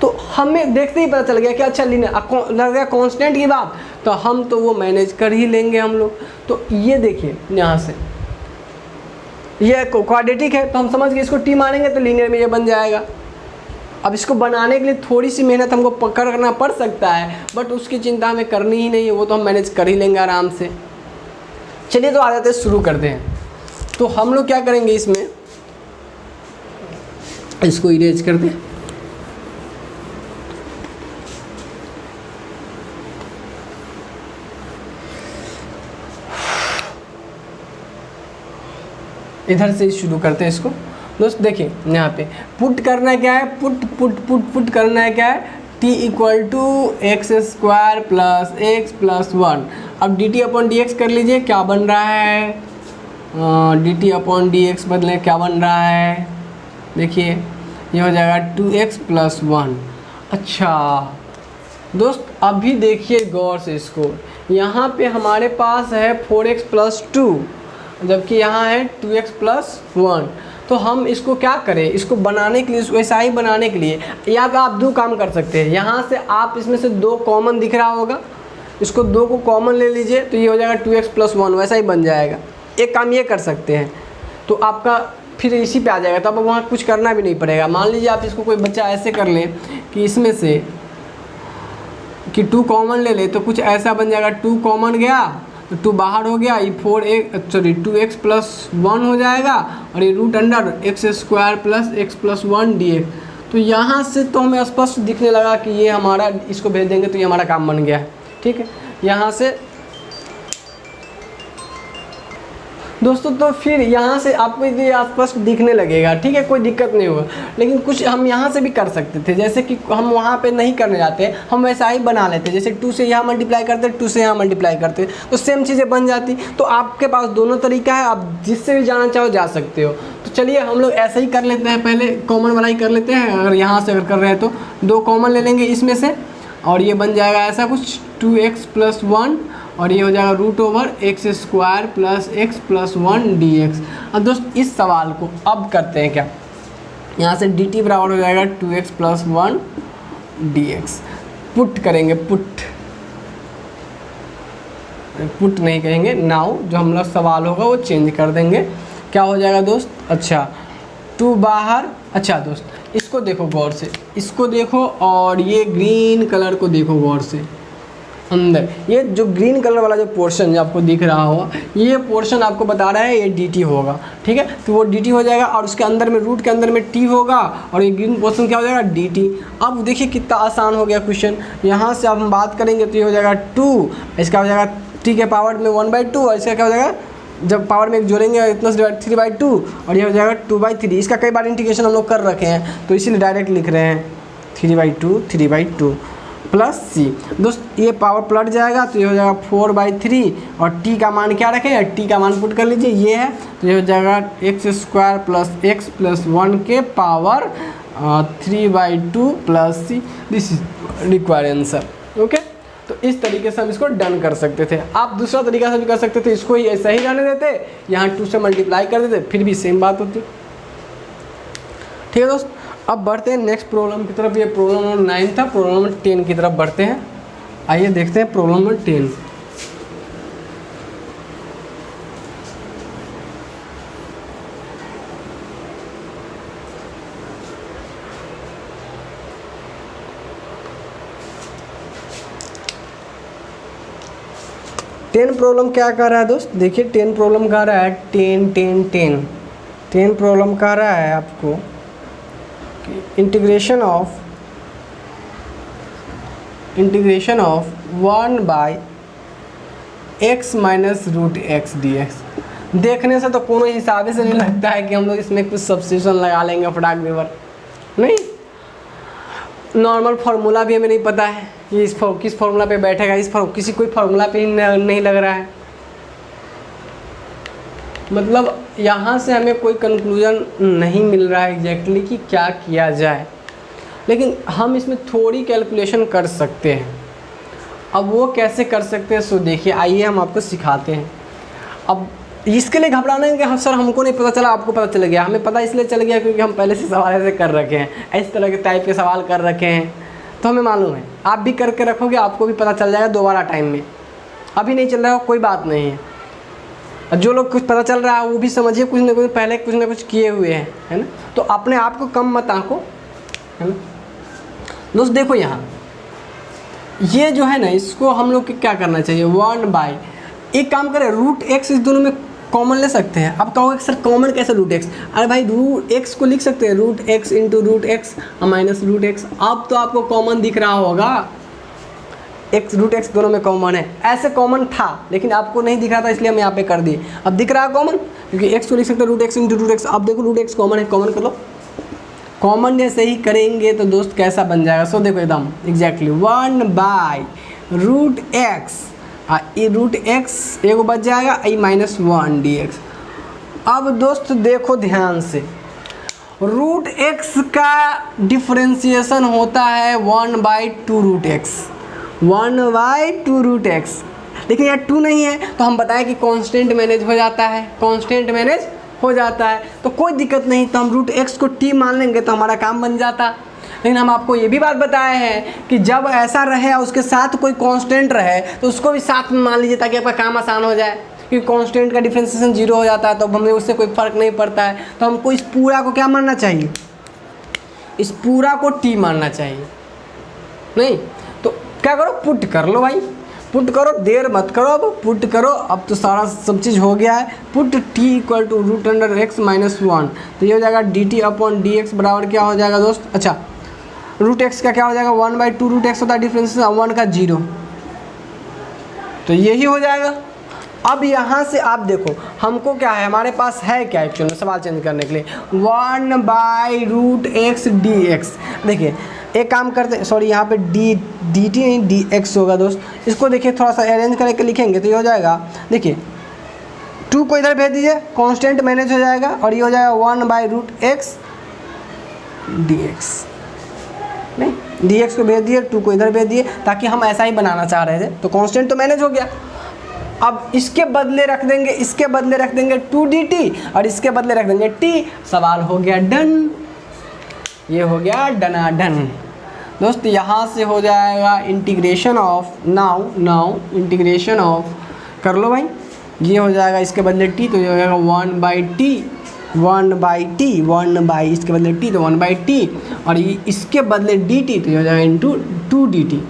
तो हमें देखते ही पता चल गया कि अच्छा लीनियर लग गया कांस्टेंट की बात, तो हम तो वो मैनेज कर ही लेंगे हम लोग। तो ये देखिए यहाँ से ये क्वाड्रेटिक है, तो हम समझ गए इसको टी मानेंगे तो लीनियर में ये बन जाएगा। अब इसको बनाने के लिए थोड़ी सी मेहनत हमको करना पड़ सकता है, बट उसकी चिंता हमें करनी ही नहीं है, वो तो हम मैनेज कर ही लेंगे आराम से। चलिए तो आ जाते हैं, शुरू करते हैं। तो हम लोग क्या करेंगे, इसमें इसको इरेज कर दें। इधर से शुरू करते हैं इसको। दोस्त देखिए यहाँ पे पुट करना क्या है, पुट करना है क्या है, t equal to x square plus x plus 1। अब dt अपॉन डी एक्स कर लीजिए, क्या बन रहा है, dt अपॉन डी एक्स बदले क्या बन रहा है, देखिए ये हो जाएगा 2x प्लस 1। अच्छा दोस्त अभी देखिए गौर से इसको, यहाँ पे हमारे पास है 4x प्लस 2, जबकि यहाँ है 2x प्लस 1। तो हम इसको क्या करें, इसको बनाने के लिए, इसको ऐसा ही बनाने के लिए, या तो आप दो काम कर सकते हैं। यहाँ से आप इसमें से दो कॉमन दिख रहा होगा, इसको दो को कॉमन ले लीजिए तो ये हो जाएगा 2x प्लस 1, वैसा ही बन जाएगा। एक काम ये कर सकते हैं, तो आपका फिर इसी पे आ जाएगा, तो अब वहाँ कुछ करना भी नहीं पड़ेगा। मान लीजिए आप इसको कोई बच्चा ऐसे कर ले कि इसमें से कि 2 कॉमन ले ले, तो कुछ ऐसा बन जाएगा, 2 कॉमन गया तो 2 बाहर हो गया, ये 2x प्लस 1 हो जाएगा, और ये root under x square plus x plus 1 dx। तो यहाँ से तो हमें स्पष्ट दिखने लगा कि ये हमारा, इसको भेज देंगे तो ये हमारा काम बन गया है। ठीक है, यहाँ से दोस्तों, तो फिर यहाँ से आपको ये स्पष्ट दिखने लगेगा। ठीक है, कोई दिक्कत नहीं होगा। लेकिन कुछ हम यहाँ से भी कर सकते थे, जैसे कि हम वहाँ पे नहीं करने जाते, हम वैसा ही बना लेते, जैसे 2 से यहाँ मल्टीप्लाई करते, 2 से यहाँ मल्टीप्लाई करते, तो सेम चीज़ें बन जाती। तो आपके पास दोनों तरीका है, आप जिससे भी जाना चाहो जा सकते हो। तो चलिए हम लोग ऐसे ही कर लेते हैं, पहले कॉमन वाला ही कर लेते हैं। अगर यहाँ से अगर कर रहे हैं तो 2 कॉमन ले लेंगे इसमें से, और ये बन जाएगा ऐसा कुछ 2x प्लस 1, और ये हो जाएगा root over x square plus x plus 1 dx। अब दोस्त इस सवाल को अब करते हैं क्या, यहाँ से dt बराबर हो जाएगा 2x प्लस 1 dx। पुट करेंगे, पुट नहीं कहेंगे, नाउ जो हम लोग सवाल होगा वो चेंज कर देंगे। क्या हो जाएगा दोस्त, अच्छा 2 बाहर। अच्छा दोस्त इसको देखो गौर से, इसको देखो, और ये ग्रीन कलर को देखो गौर से अंदर। ये जो ग्रीन कलर वाला जो पोर्शन जो आपको दिख रहा होगा, ये पोर्शन आपको बता रहा है ये dt होगा। ठीक है, तो वो dt हो जाएगा, और उसके अंदर में रूट के अंदर में t होगा, और ये ग्रीन पोर्शन क्या हो जाएगा, dt। अब देखिए कितना आसान हो गया क्वेश्चन। यहाँ से अब हम बात करेंगे तो ये हो जाएगा 2, इसका हो जाएगा t के पावर में 1/2, और इसका क्या हो जाएगा, जब पावर में एक जोड़ेंगे इतना 3/2, और ये हो जाएगा 2/3। इसका कई बार इंटीग्रेशन हम लोग कर रखे हैं, तो इसीलिए डायरेक्ट लिख रहे हैं 3/2 प्लस c। दोस्त ये पावर पलट जाएगा तो ये हो जाएगा 4/3, और t का मान क्या रखें, t का मान पुट कर लीजिए, ये है, तो ये हो जाएगा x square plus x plus 1 के power 3/2 plus c। This is required answer. Okay, तो इस तरीके से हम इसको डन कर सकते थे। आप दूसरा तरीका से भी कर सकते थे, इसको ही ऐसा ही रहने देते, यहाँ 2 से मल्टीप्लाई कर देते, फिर भी सेम बात होती। ठीक है दोस्त, अब बढ़ते हैं नेक्स्ट प्रॉब्लम की तरफ। ये प्रॉब्लम नंबर 9 था, प्रॉब्लम नंबर 10 की तरफ बढ़ते हैं। आइए देखते हैं प्रॉब्लम नंबर 10। प्रॉब्लम क्या कह रहा है दोस्त, देखिए 10 प्रॉब्लम कह रहा है 10 10 10 10 प्रॉब्लम कह रहा है आपको कि integration of 1 by x minus root x d x. देखने से तो कोई हिसाब से नहीं लगता है कि हम लोग इसमें कुछ सब्स्टिट्यूशन लगा लेंगे फटाक देवर, नहीं। नॉर्मल फार्मूला भी हमें नहीं पता है कि किस फार्मूला पे बैठेगा, किसी कोई फार्मूला पे ही नहीं लग रहा है। मतलब यहाँ से हमें कोई कंक्लूजन नहीं मिल रहा है एग्जैक्टली कि क्या किया जाए, लेकिन हम इसमें थोड़ी कैलकुलेशन कर सकते हैं। अब वो कैसे कर सकते हैं सो देखिए, आइए हम आपको सिखाते हैं। अब इसके लिए घबराना है कि हम सर हमको नहीं पता चला, आपको पता चल गया। हमें पता इसलिए चल गया क्योंकि हम पहले से सवाल ऐसे कर रखे हैं, इस तरह के टाइप के सवाल कर रखे हैं, तो हमें मालूम है। आप भी करके रखोगे, आपको भी पता चल जाएगा दोबारा टाइम में। अभी नहीं चल रहा हो कोई बात नहीं है, जो लोग कुछ पता चल रहा है वो भी समझिए कुछ ना कुछ पहले कुछ ना कुछ किए हुए हैं, है ना। तो अपने आप को कम मत आंको, है ना। दोस्त देखो यहाँ ये जो है ना, इसको हम लोग क्या करना चाहिए, 1 बाई, एक काम करें रूट एक्स इस दोनों में कॉमन ले सकते हैं। अब कहोगे सर कॉमन कैसे रूट एक्स, अरे भाई रूट एक्स को लिख सकते हैं root x into root x minus root x. अब तो आपको कॉमन दिख रहा होगा, एक्स रूट एक्स दोनों में कॉमन है। ऐसे कॉमन था लेकिन आपको नहीं दिख रहा था इसलिए हम यहाँ पे कर दिए। अब दिख रहा है कॉमन, क्योंकि एक्स को लिख सकते हैं root x into root x. अब देखो रूट एक्स कॉमन है, कॉमन कर लो। कॉमन जैसे ही करेंगे तो दोस्त कैसा बन जाएगा, सो देखो एकदम एग्जैक्टली 1 बाई रूट एक्स, ये रूट एक्स एगो बच जाएगा आई माइनस 1 डी एक्स। अब दोस्त देखो ध्यान से, रूट एक्स का डिफ्रेंसिएशन होता है 1 by 2 root x, 1 by 2 root x. लेकिन यार 2 नहीं है तो हम बताएं कि कांस्टेंट मैनेज हो जाता है, कांस्टेंट मैनेज हो जाता है तो कोई दिक्कत नहीं। तो हम रूट एक्स को टी मान लेंगे तो हमारा काम बन जाता। लेकिन हम आपको ये भी बात बताए हैं कि जब ऐसा रहे और उसके साथ कोई कांस्टेंट रहे तो उसको भी साथ में मान लीजिए ताकि आपका काम आसान हो जाए, क्योंकि कांस्टेंट का डिफरेंशिएशन 0 हो जाता है तो हमें उससे कोई फ़र्क नहीं पड़ता है। तो हमको इस पूरा को क्या मानना चाहिए, इस पूरा को टी मानना चाहिए। नहीं तो क्या करो, पुट कर लो भाई, पुट करो, देर मत करो, अब पुट करो। अब तो सारा सब चीज़ हो गया है। Put t equal to root under x minus 1, तो ये हो जाएगा d t upon d x बराबर क्या हो जाएगा दोस्त, अच्छा रूट एक्स का क्या हो जाएगा 1 बाई 2 रूट एक्स होता है डिफरेंस 1 का 0, तो यही हो जाएगा। अब यहाँ से आप देखो हमको क्या है, हमारे पास है क्या एक्चुअल में सवाल चेंज करने के लिए 1 by root x d x. देखिए एक काम करते, सॉरी यहाँ पे डी टी नहीं डी एक्स होगा दोस्त। इसको देखिए थोड़ा सा अरेंज करके लिखेंगे तो ये हो जाएगा, देखिए 2 को इधर भेज दीजिए, कांस्टेंट मैनेज हो जाएगा और ये हो जाएगा 1 by root x d x. नहीं डी एक्स को भेज दिए, 2 को इधर भेज दिए ताकि हम ऐसा ही बनाना चाह रहे थे, तो कांस्टेंट तो मैनेज हो गया। अब इसके बदले रख देंगे, इसके बदले रख देंगे 2 डी टी और इसके बदले रख देंगे टी, सवाल हो गया डन। ये हो गया डनाडन दोस्त। यहाँ से हो जाएगा integration of now integration of कर लो भाई, ये हो जाएगा इसके बदले टी तो ये हो जाएगा 1 by T 1 by T 1 by इसके बदले टी तो 1 बाई टी और ये इसके बदले डी टी तो ये हो जाएगा इंटू 2 डी टी,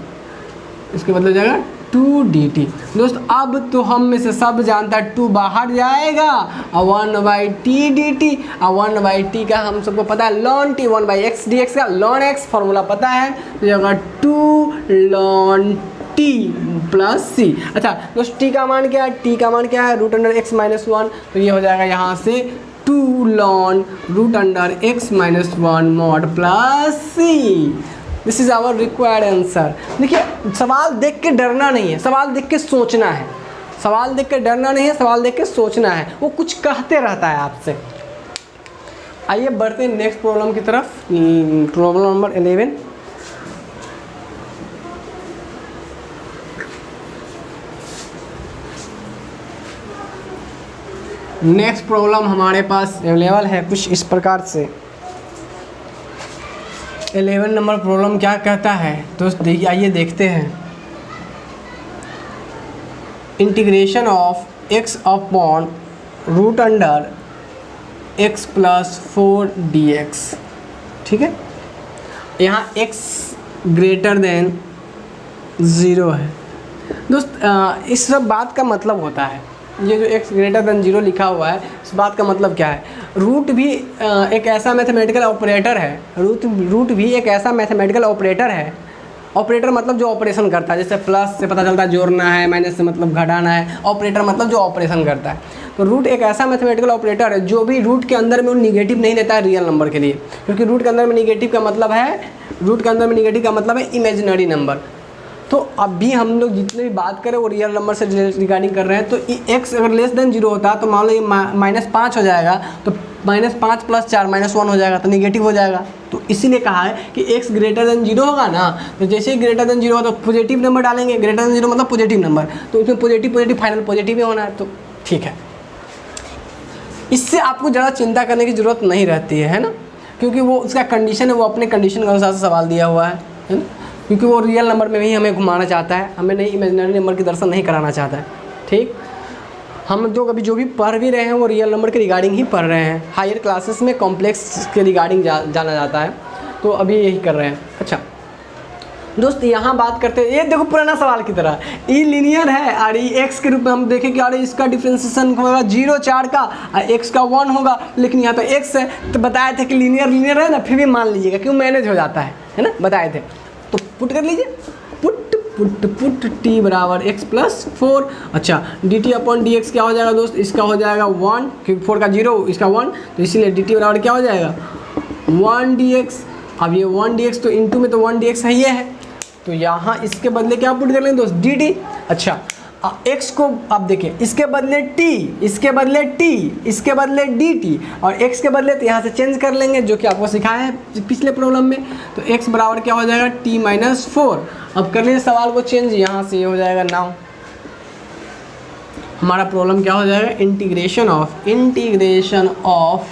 इसके बदले हो जाएगा 2 डी टी। दोस्त अब तो हम में से सब जानता है 2 बाहर जाएगा और 1 बाई टी डी टी और 1 बाई टी का हम सबको पता है lawn T 1 by x d x का लॉन एक्स फॉर्मूला पता है तो ये होगा 2 लॉन टी प्लस सी। अच्छा दोस्त टी का मान क्या है, टी का मान क्या है रूट अंडर एक्स माइनस 1, तो ये हो जाएगा यहाँ से 2 लॉन root under x minus 1 mod plus c. This is our required answer. देखिए सवाल देख के डरना नहीं है, सवाल देख के सोचना है, सवाल देख के डरना नहीं है, सवाल देख के सोचना है। वो कुछ कहते रहता है आपसे। आइए बढ़ते हैं नेक्स्ट प्रॉब्लम की तरफ, प्रॉब्लम नंबर 11। नेक्स्ट प्रॉब्लम हमारे पास अवेलेबल है कुछ इस प्रकार से। 11 नंबर प्रॉब्लम क्या कहता है दोस्त, देखिए आइए देखते हैं। Integration of x upon root under x plus 4 dx, ठीक है। यहाँ x ग्रेटर देन 0 है दोस्त। इस सब बात का मतलब होता है, ये जो x ग्रेटर देन 0 लिखा हुआ है इस बात का मतलब क्या है, रूट भी एक ऐसा मैथमेटिकल ऑपरेटर है, रूट भी एक ऐसा मैथमेटिकल ऑपरेटर है। ऑपरेटर मतलब जो ऑपरेशन करता है, जैसे प्लस से पता चलता है जोड़ना है, माइनस से मतलब घटाना है, ऑपरेटर मतलब जो ऑपरेशन करता है। तो रूट एक ऐसा मैथमेटिकल ऑपरेटर है जो भी रूट के अंदर में वो निगेटिव नहीं देता है रियल नंबर के लिए, क्योंकि रूट के अंदर में निगेटिव का मतलब है इमेजिनरी नंबर। तो अभी हम लोग जितने भी बात करें वो रियल नंबर से रिगार्डिंग कर रहे हैं। तो x अगर लेस देन 0 होता तो मान लो ये -5 हो जाएगा, तो -5 + 4 -1 हो जाएगा, तो निगेटिव हो जाएगा। तो इसीलिए कहा है कि x ग्रेटर देन 0 होगा ना, तो जैसे ही ग्रेटर देन 0 होगा तो पॉजिटिव नंबर डालेंगे, ग्रेटर देन 0 मतलब पॉजिटिव नंबर, तो उसमें पॉजिटिव फाइनल पॉजिटिव ही होना है। तो ठीक है, इससे आपको ज़्यादा चिंता करने की ज़रूरत नहीं रहती है ना, क्योंकि वो उसका कंडीशन है, वो अपने कंडीशन के अनुसार से सवाल दिया हुआ है ना, क्योंकि वो रियल नंबर में भी हमें घुमाना चाहता है, हमें नहीं इमेजिनरी नंबर के दर्शन नहीं कराना चाहता है। ठीक, हम जो भी पढ़ भी रहे हैं वो रियल नंबर के रिगार्डिंग ही पढ़ रहे हैं। हायर क्लासेस में कॉम्प्लेक्स के रिगार्डिंग जाना जाता है, तो अभी यही कर रहे हैं। अच्छा दोस्त, यहाँ बात करते हैं, ये देखो पुराना सवाल की तरह, ये लीनियर है और ये x के रूप में हम देखें कि अरे इसका डिफ्रेंसिएशन होगा 0 4 का और x का 1 होगा, लेकिन यहाँ तो x है, तो बताए थे कि लीनियर है ना, फिर भी मान लीजिएगा क्यों मैनेज हो जाता है ना, बताए थे। तो पुट कर लीजिए, पुट t बराबर x + 4। अच्छा, dt/dx क्या हो जाएगा दोस्त, इसका हो जाएगा 1, क्योंकि 4 का 0 इसका 1, तो इसीलिए dt बराबर क्या हो जाएगा 1 dx। अब ये 1 dx तो इंटू में तो 1 dx है, ये है, तो यहाँ इसके बदले क्या पुट कर लेंगे दोस्त dt। अच्छा, x को आप देखिए, इसके बदले t, इसके बदले t, इसके बदले dt और x के बदले तो यहाँ से चेंज कर लेंगे, जो कि आपको सिखाया है पिछले प्रॉब्लम में। तो x बराबर क्या हो जाएगा t - 4। अब कर लीजिए सवाल को चेंज, यहाँ से ये हो जाएगा नाउ हमारा प्रॉब्लम क्या हो जाएगा, इंटीग्रेशन ऑफ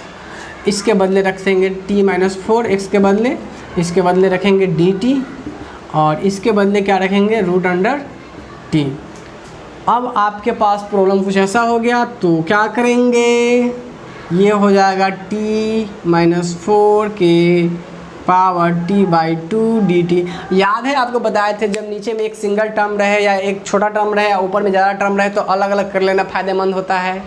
इसके बदले रख देंगे t - 4, x के बदले, इसके बदले रखेंगे dt और इसके बदले क्या रखेंगे √t। अब आपके पास प्रॉब्लम कुछ ऐसा हो गया, तो क्या करेंगे, ये हो जाएगा t - 4 के पावर t/2 dt। याद है आपको बताए थे, जब नीचे में एक सिंगल टर्म रहे या एक छोटा टर्म रहे या ऊपर में ज़्यादा टर्म रहे तो अलग अलग कर लेना फ़ायदेमंद होता है,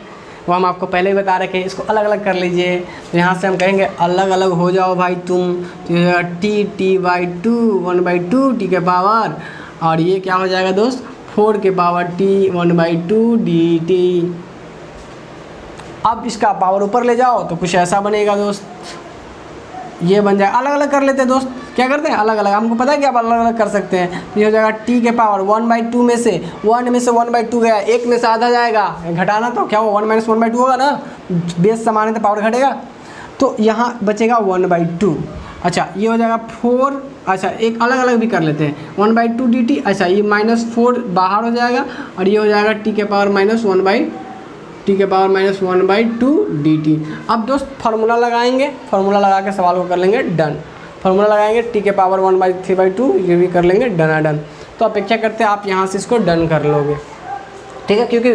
वो हम आपको पहले ही बता रखे हैं। इसको अलग अलग कर लीजिए, तो यहाँ से हम कहेंगे अलग अलग हो जाओ भाई तुम, तो ये t/2 1/2 t के पावर, और ये क्या हो जाएगा दोस्त 4 के पावर t 1/2 dt। अब इसका पावर ऊपर ले जाओ तो कुछ ऐसा बनेगा दोस्त, ये बन जाएगा। अलग अलग कर लेते हैं दोस्त, क्या करते हैं अलग अलग, हमको पता है कि आप अलग अलग कर सकते हैं। ये हो जाएगा t के पावर 1/2 में से 1/2 गया, एक में से आधा जाएगा, घटाना तो क्या हो 1 - 1/2 होगा ना, बेस समान है तो पावर घटेगा, तो यहाँ बचेगा 1/2। अच्छा, ये हो जाएगा 4। अच्छा, एक अलग अलग भी कर लेते हैं 1/2 dt। अच्छा, ये -4 बाहर हो जाएगा और ये हो जाएगा t के पावर -1/2 dt। अब दोस्त फार्मूला लगाएंगे, फार्मूला लगा के सवाल को कर लेंगे डन। फार्मूला लगाएंगे t के पावर 1/3/2, ये भी कर लेंगे डन। तो अपेक्षा करते हैं आप यहाँ से इसको डन कर लोगे, ठीक है, क्योंकि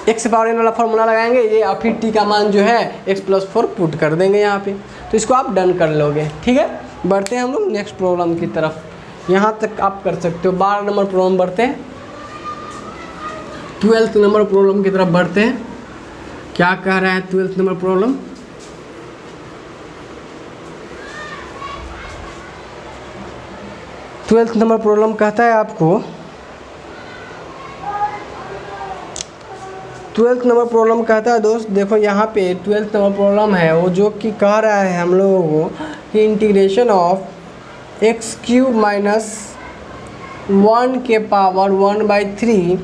x से पावर n वाला फार्मूला लगाएंगे ये, और फिर t का मान जो है x + 4 पुट कर देंगे यहाँ पे, तो इसको आप डन कर लोगे। ठीक है, बढ़ते हैं हम लोग नेक्स्ट प्रॉब्लम की तरफ। यहाँ तक आप कर सकते हो। 12 नंबर प्रॉब्लम बढ़ते हैं, 12th नंबर प्रॉब्लम की तरफ बढ़ते हैं। क्या कह रहा है 12th नंबर प्रॉब्लम, कहता है आपको 12th नंबर प्रॉब्लम कहता है दोस्त, देखो यहाँ पे 12th नंबर प्रॉब्लम है वो, जो कि कह रहा है हम लोगों को कि इंटीग्रेशन ऑफ x³ - 1 के power 1/3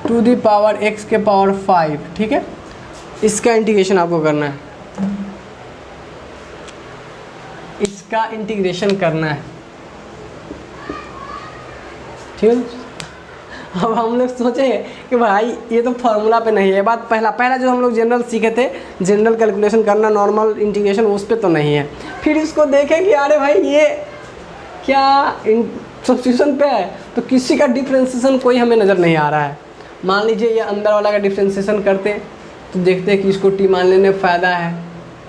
to the power x के पावर 5। ठीक है, इसका इंटीग्रेशन आपको करना है, इसका इंटीग्रेशन करना है। ठीक है, अब हम लोग सोचे कि भाई ये तो फार्मूला पे नहीं है, बात पहला जो हम लोग जनरल सीखे थे, जनरल कैलकुलेशन करना, नॉर्मल इंटीग्रेशन, उस पर तो नहीं है। फिर इसको देखें कि अरे भाई ये क्या सब्स्टिट्यूशन पे है, तो किसी का डिफ्रेंसिएशन कोई हमें नज़र नहीं आ रहा है। मान लीजिए ये अंदर वाला का डिफ्रेंसिएशन करते तो देखते हैं कि इसको टी मान लेने में फ़ायदा है,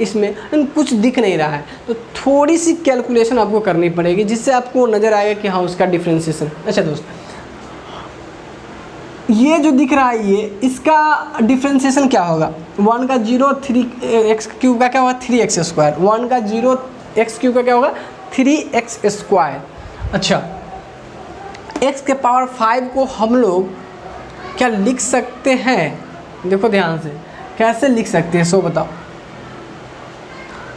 इसमें कुछ दिख नहीं रहा है, तो थोड़ी सी कैलकुलेशन आपको करनी पड़ेगी जिससे आपको नज़र आएगा कि हाँ उसका डिफ्रेंसिएशन। अच्छा दोस्त, ये जो दिख रहा है ये इसका डिफ्रेंशिएशन क्या होगा, 1 का 0 3 एक्स क्यूब का क्या होगा 3x स्क्वायर, 1 का 0 एक्स क्यूब का क्या होगा 3x स्क्वायर। अच्छा x के पावर 5 को हम लोग क्या लिख सकते हैं, देखो ध्यान से कैसे लिख सकते हैं सो बताओ।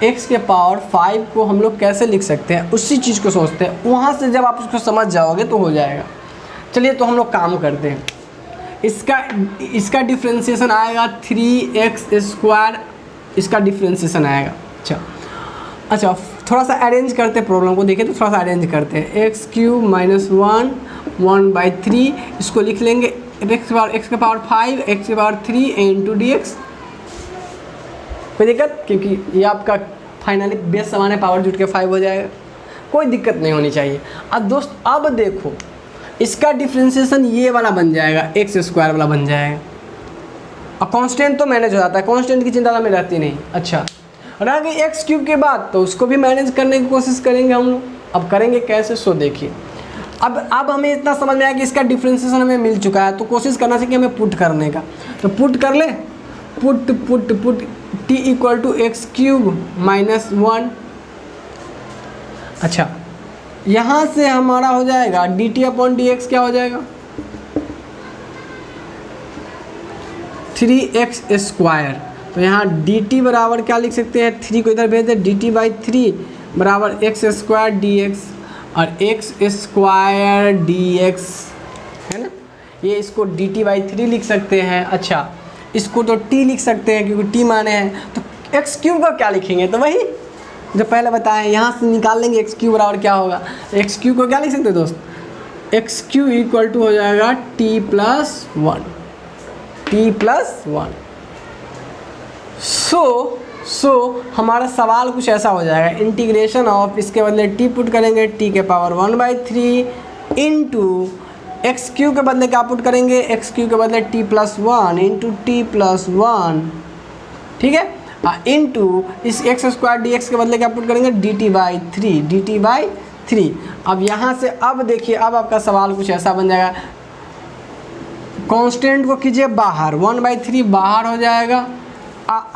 x के पावर 5 को हम लोग कैसे लिख सकते हैं उसी चीज़ को सोचते हैं, वहाँ से जब आप उसको समझ जाओगे तो हो जाएगा। चलिए तो हम लोग काम करते हैं, इसका डिफ्रेंशिएशन आएगा 3x स्क्वायर, इसका डिफ्रेंशिएशन आएगा। अच्छा थोड़ा सा अरेंज करते हैं प्रॉब्लम को, देखिए तो थोड़ा सा अरेंज करते हैं। एक्स क्यूब माइनस 1/3 इसको लिख लेंगे x के पावर 5 x के पावर 3 इंटू डी एक्स। कोई दिक्कत, क्योंकि ये आपका फाइनली बेस समान है, पावर जुट के 5 हो जाएगा, कोई दिक्कत नहीं होनी चाहिए। अब दोस्त अब देखो इसका डिफ्रेंशिएशन ये वाला बन जाएगा, एक्स स्क्वायर वाला बन जाएगा। और कांस्टेंट तो मैनेज हो जाता है, कांस्टेंट की चिंता में रहती नहीं। अच्छा रह गई एक्स क्यूब के बाद, तो उसको भी मैनेज करने की कोशिश करेंगे हम लोग। अब करेंगे कैसे सो देखिए। अब हमें इतना समझ में आया कि इसका डिफ्रेंशिएशन हमें मिल चुका है, तो कोशिश करना चाहिए हमें पुट करने का। तो पुट कर ले, put t equal to x cube minus 1। अच्छा यहाँ से हमारा हो जाएगा dt अपॉन डी एक्स, क्या हो जाएगा 3x स्क्वायर। तो यहाँ dt बराबर क्या लिख सकते हैं, 3 को इधर भेज दे, dt/3 बराबर x स्क्वायर dx, और x स्क्वायर dx है ना, ये इसको dt/3 लिख सकते हैं। अच्छा इसको तो t लिख सकते हैं क्योंकि t माने हैं, तो x क्यूब का क्या लिखेंगे, तो वही जो पहले बताएं, यहाँ से निकाल लेंगे एक्स क्यू बराबर क्या होगा। एक्स क्यू को क्या लिख सकते हैं दोस्त, एक्स क्यू इक्वल टू हो जाएगा t+1। सो हमारा सवाल कुछ ऐसा हो जाएगा, इंटीग्रेशन ऑफ, इसके बदले t पुट करेंगे t के पावर 1/3 इंटू एक्स क्यू के बदले क्या पुट करेंगे, एक्स क्यू के बदले t+1 इंटू t+1, ठीक है, इंटू इस एक्स स्क्वायर डी एक्स के बदले क्या पुट करेंगे dt/3। अब यहाँ से अब देखिए, अब आपका सवाल कुछ ऐसा बन जाएगा, कांस्टेंट को कीजिए बाहर, 1/3 बाहर हो जाएगा।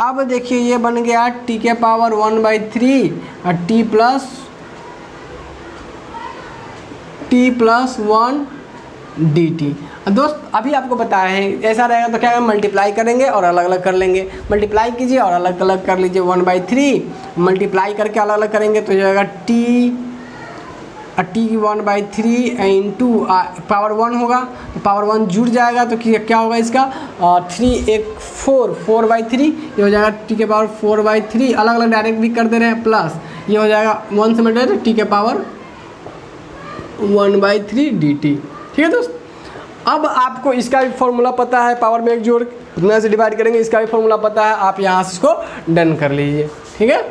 अब देखिए ये बन गया t के पावर 1/3 और t+1 dt। दोस्त अभी आपको बताया है ऐसा रहेगा तो क्या मल्टीप्लाई करेंगे और अलग अलग कर लेंगे, मल्टीप्लाई कीजिए और अलग अलग कर लीजिए, 1/3 मल्टीप्लाई करके अलग अलग करेंगे तो जाएगा t 1/3 इंटू पावर 1 होगा, तो पावर 1 जुड़ जाएगा तो क्या होगा इसका 3 1 4/3, ये हो जाएगा t के पावर 4/3, अलग अलग डायरेक्ट भी कर दे रहे हैं, प्लस ये हो जाएगा 1 से मल्टीप्लाई t के पावर 1/3 dt। ठीक है दोस्त, अब आपको इसका भी फॉर्मूला पता है, पावर में एक जोड़ कितना से डिवाइड करेंगे इसका भी फॉर्मूला पता है, आप यहाँ से इसको डन कर लीजिए। ठीक है,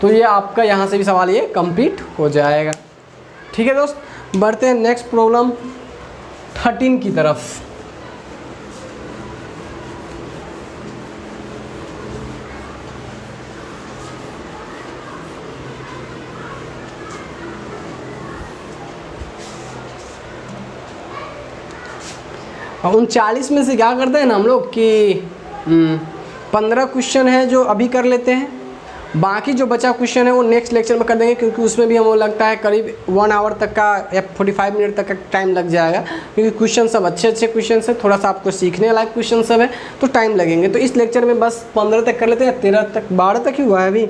तो ये आपका यहाँ से भी सवाल ये कंप्लीट हो जाएगा। ठीक है दोस्त, बढ़ते हैं नेक्स्ट प्रॉब्लम 13 की तरफ। और 39 में से क्या करते हैं ना हम लोग कि 15 क्वेश्चन है जो अभी कर लेते हैं, बाकी जो बचा क्वेश्चन है वो नेक्स्ट लेक्चर में कर देंगे, क्योंकि उसमें भी हमें लगता है करीब 1 आवर तक का या 45 मिनट तक का टाइम लग जाएगा, क्योंकि क्वेश्चन सब अच्छे क्वेश्चन है, थोड़ा सा आपको सीखने लायक क्वेश्चन सब है तो टाइम लगेंगे। तो इस लेक्चर में बस 15 तक कर लेते हैं, 13 तक 12 तक ही हुआ है अभी,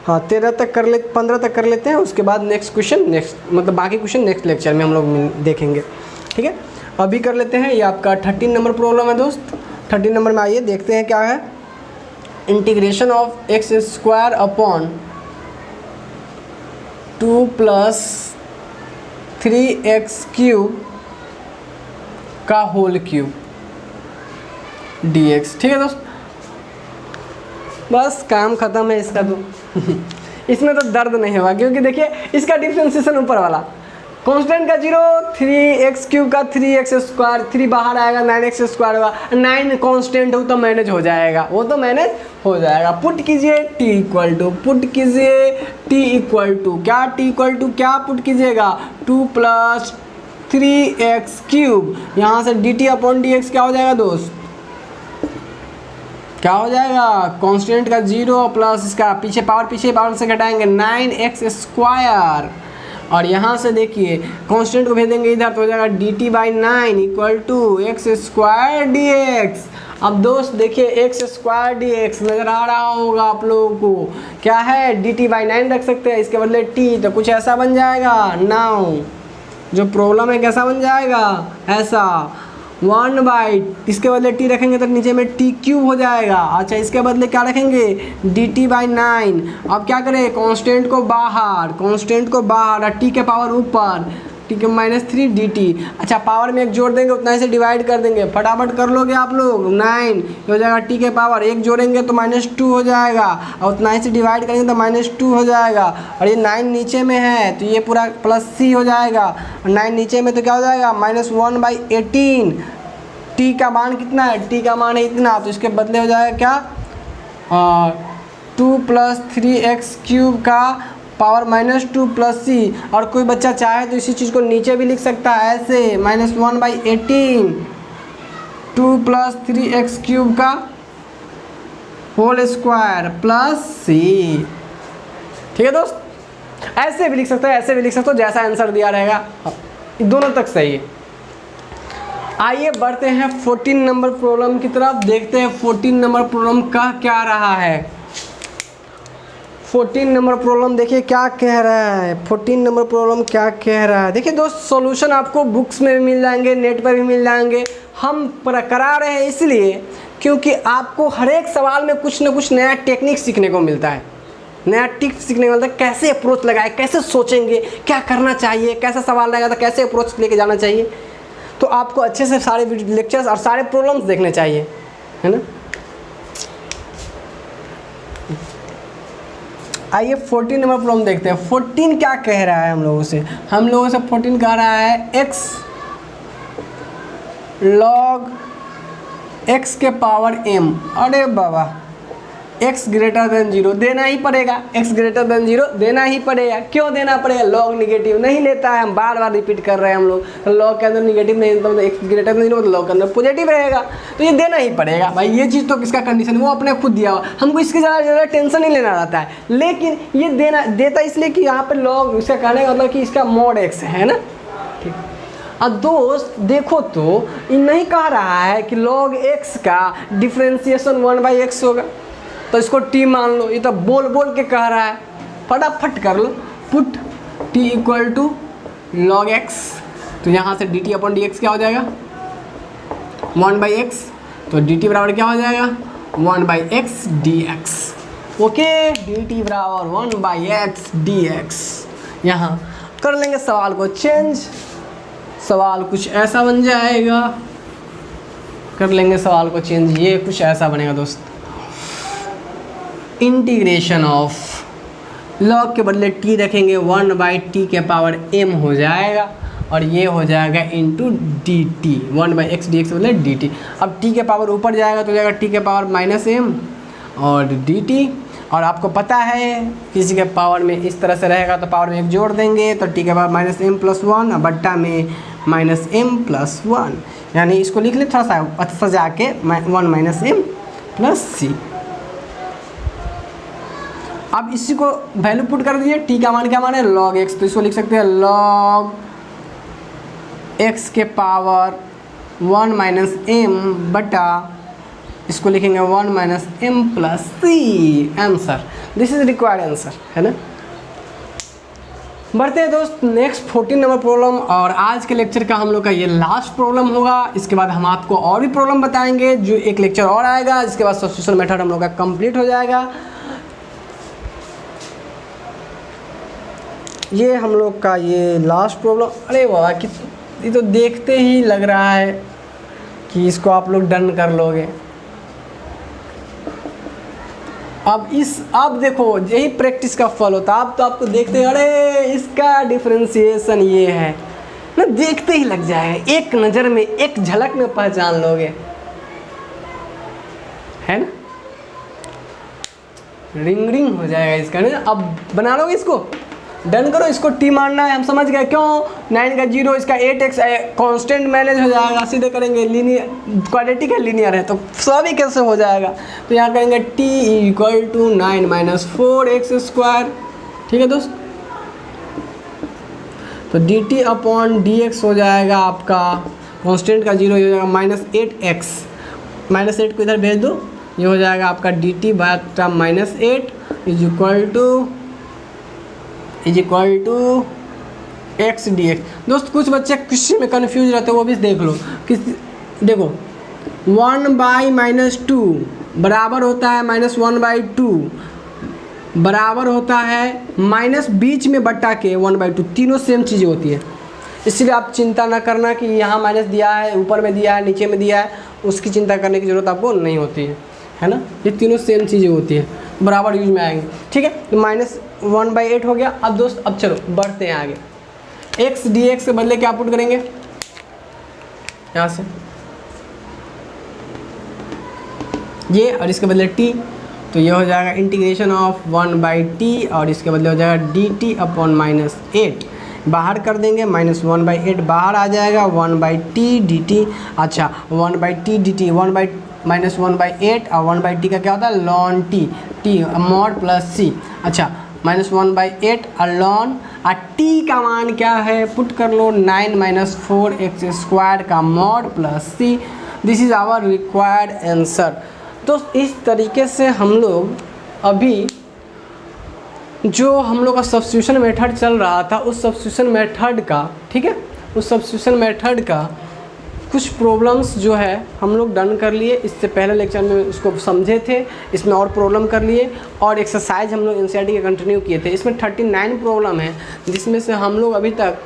हाँ 13 तक कर ले 15 तक कर लेते हैं, उसके बाद नेक्स्ट क्वेश्चन मतलब बाकी क्वेश्चन नेक्स्ट लेक्चर में हम लोग देखेंगे। ठीक है, अभी कर लेते हैं, ये आपका 13 नंबर प्रॉब्लम है दोस्त। 13 नंबर में आइए देखते हैं क्या है, integration of x square upon 2 + 3x cube का होल क्यूब dx। ठीक है दोस्त, बस काम खत्म है इसका तो इसमें तो दर्द नहीं होगा, क्योंकि देखिए इसका डिफरेंशिएशन ऊपर वाला कांस्टेंट का 0, 3x क्यूब का 3x स्क्वायर, 3 बाहर आएगा 9x स्क्वायर होगा, 9 कांस्टेंट हो तो मैनेज हो जाएगा, वो तो मैनेज हो जाएगा। पुट कीजिए t इक्वल टू, पुट कीजिए t इक्वल टू क्या, t इक्वल टू क्या पुट कीजिएगा 2 + 3x³। यहाँ से dt/dx क्या हो जाएगा दोस्त, क्या हो जाएगा, कांस्टेंट का 0 प्लस इसका पीछे पावर से घटाएंगे 9x²। और यहाँ से देखिए कांस्टेंट को भेजेंगे इधर तो हो जाएगा dt/9 = x² dx। अब दोस्त देखिए x² dx नज़र आ रहा होगा आप लोगों को, क्या है dt/9 रख सकते हैं, इसके बदले t, तो कुछ ऐसा बन जाएगा। नाउ जो प्रॉब्लम है कैसा बन जाएगा, ऐसा 1/, इसके बदले t रखेंगे तो नीचे में t³ हो जाएगा। अच्छा इसके बदले क्या रखेंगे dt/9। अब क्या करें, कांस्टेंट को बाहर और t के पावर ऊपर, t के -3 dt। अच्छा पावर में एक जोड़ देंगे उतना ही से डिवाइड कर देंगे, फटाफट कर लोगे आप लोग। 9 हो जाएगा t के पावर, एक जोड़ेंगे तो -2 हो जाएगा और उतना ही से डिवाइड करेंगे तो -2 हो जाएगा। और ये 9 नीचे में है तो ये पूरा +c हो जाएगा, और 9 नीचे में तो क्या हो जाएगा -1/18। t का मान कितना है, t का मान है इतना, तो इसके बदले हो जाएगा क्या 2 + 3x³ का पावर -2 + c। और कोई बच्चा चाहे तो इसी चीज़ को नीचे भी लिख सकता है ऐसे -1/18 2 + 3x³ का होल स्क्वायर प्लस c। ठीक है दोस्त, ऐसे भी लिख सकते हो, ऐसे भी लिख सकते हो, जैसा आंसर दिया रहेगा दोनों तक सही है। आइए बढ़ते हैं 14 नंबर प्रॉब्लम की तरफ, देखते हैं 14 नंबर प्रॉब्लम का क्या रहा है। 14 नंबर प्रॉब्लम देखिए क्या कह रहा है, 14 नंबर प्रॉब्लम क्या कह रहा है। देखिए दोस्त सॉल्यूशन आपको बुक्स में भी मिल जाएंगे, नेट पर भी मिल जाएंगे। हम करा रहे हैं इसलिए क्योंकि आपको हर एक सवाल में कुछ ना कुछ नया टेक्निक सीखने को मिलता है, नया टिप्स सीखने को मिलता है, कैसे अप्रोच लगाए, कैसे सोचेंगे, क्या करना चाहिए, कैसा सवाल रहेगा तो कैसे अप्रोच लेके जाना चाहिए। तो आपको अच्छे से सारे लेक्चर्स और सारे प्रॉब्लम्स देखने चाहिए, है ना। आइए 14 नंबर प्रॉब्लम देखते हैं। 14 क्या कह रहा है हम लोगों से 14 कह रहा है x log x के पावर m। अरे बाबा x > 0 देना ही पड़ेगा, x > 0 देना ही पड़ेगा। क्यों देना पड़ेगा, लॉग निगेटिव नहीं लेता है, हम बार बार रिपीट कर रहे हैं हम लोग। तो लॉग के अंदर निगेटिव नहीं लेता, तो x > 0 तो लॉग के अंदर पॉजिटिव रहेगा, तो ये देना ही पड़ेगा भाई। ये चीज़ तो किसका कंडीशन वो अपने खुद दिया हुआ, हमको इसके ज़्यादा टेंशन नहीं लेना रहता है। लेकिन ये देता इसलिए कि यहाँ पर लॉग, इसका कहने का मतलब कि इसका mod x है ना। ठीक, अब दोस्त देखो तो ये नहीं कह रहा है कि log x का डिफ्रेंसिएशन 1/x होगा, तो इसको t मान लो। ये तो बोल के कह रहा है, फटाफट कर लो, पुट t = log x। तो यहाँ से dt/dx क्या हो जाएगा 1/x, तो dt बराबर क्या हो जाएगा 1/x dx। ओके, dt बराबर 1/x dx। यहाँ कर लेंगे सवाल को चेंज, सवाल कुछ ऐसा बन जाएगा, कर लेंगे सवाल को चेंज, ये कुछ ऐसा बनेगा दोस्त। इंटीग्रेशन ऑफ लॉग के बदले t रखेंगे 1/t के पावर m हो जाएगा, और ये हो जाएगा इंटू dt 1/x dx बदले dt। अब t के पावर ऊपर जाएगा तो जाएगा t के पावर -m और dt। और आपको पता है किसी के पावर में इस तरह से रहेगा तो पावर में एक जोड़ देंगे तो t के पावर -m+1 और बट्टा में -m+1, यानी इसको लिख ले थोड़ा सा सजा के 1 - m+c। अब इसी को वैल्यू पुट कर दीजिए, t का मान क्या मान है log x, तो इसको लिख सकते हैं log x के पावर 1 - m बटा इसको लिखेंगे 1 - m+c। Answer, this is required answer, है ना। बढ़ते हैं दोस्त नेक्स्ट 14 नंबर प्रॉब्लम, और आज के लेक्चर का हम लोग का ये लास्ट प्रॉब्लम होगा। इसके बाद हम आपको और भी प्रॉब्लम बताएंगे, जो एक लेक्चर और आएगा, इसके बाद सब्स्टिट्यूशन मेथड हम लोग का कंप्लीट हो जाएगा। ये हम लोग का ये लास्ट प्रॉब्लम। अरे वाह, कि ये तो देखते ही लग रहा है कि इसको आप लोग डन कर लोगे। अब देखो यही प्रैक्टिस का फल होता है। अब तो आपको देखते हैं अरे इसका डिफरेंशिएशन ये है ना, देखते ही लग जाएगा, एक नज़र में एक झलक में पहचान लोगे, है ना। रिंग हो जाएगा इसका ना। अब बना लोगे इसको, डन करो, इसको टी मानना है, हम समझ गए क्यों। 9 का 0, इसका 8x कांस्टेंट मैनेज हो जाएगा, सीधे करेंगे, लीनियर क्वाड्रेटिक है, लीनियर है, तो सभी कैसे हो जाएगा। तो यहाँ करेंगे t equal to 9 minus 4x²। ठीक है दोस्त, तो dt अपॉन dx हो जाएगा आपका, कांस्टेंट का 0 हो जाएगा माइनस 8x, माइनस 8 को इधर भेज दो, ये हो जाएगा आपका dt बटा minus 8 is equal to x dx। दोस्त कुछ बच्चे किसी में कन्फ्यूज रहते हैं, वो भी देख लो। देखो 1/-2 बराबर होता है -1/2 बराबर होता है माइनस बीच में बट्टा के 1/2, तीनों सेम चीज़ें होती है। इसलिए आप चिंता ना करना कि यहाँ माइनस दिया है, ऊपर में दिया है, नीचे में दिया है, उसकी चिंता करने की ज़रूरत आपको नहीं होती है ना। ये तीनों सेम चीज़ें होती है, बराबर यूज में आएंगे। ठीक है, तो -1/8 हो गया। अब दोस्त अब चलो बढ़ते हैं आगे। x dx के बदले क्या पुट करेंगे यहाँ से, ये, और इसके बदले t, तो ये हो जाएगा इंटीग्रेशन ऑफ 1/t, और इसके बदले हो जाएगा dt अपॉन -8। बाहर कर देंगे, -1/8 बाहर आ जाएगा, 1/t dt। अच्छा 1/t dt, -1/8 और 1/t का क्या होता है ln t mod plus c। अच्छा -1/8 और ln, और t का मान क्या है, पुट कर लो 9 माइनस 4x² का mod plus c। This is our required answer. तो इस तरीके से हम लोग अभी जो हम लोग का सब्स्टिट्यूशन मेथड चल रहा था, उस सब्स्टिट्यूशन मेथड का, ठीक है, उस सब्स्टिट्यूशन मेथड का कुछ प्रॉब्लम्स जो है हम लोग डन कर लिए। इससे पहले लेक्चर में उसको समझे थे, इसमें और प्रॉब्लम कर लिए, और एक्सरसाइज हम लोग एनसीईआरटी के कंटिन्यू किए थे। इसमें 39 प्रॉब्लम है, जिसमें से हम लोग अभी तक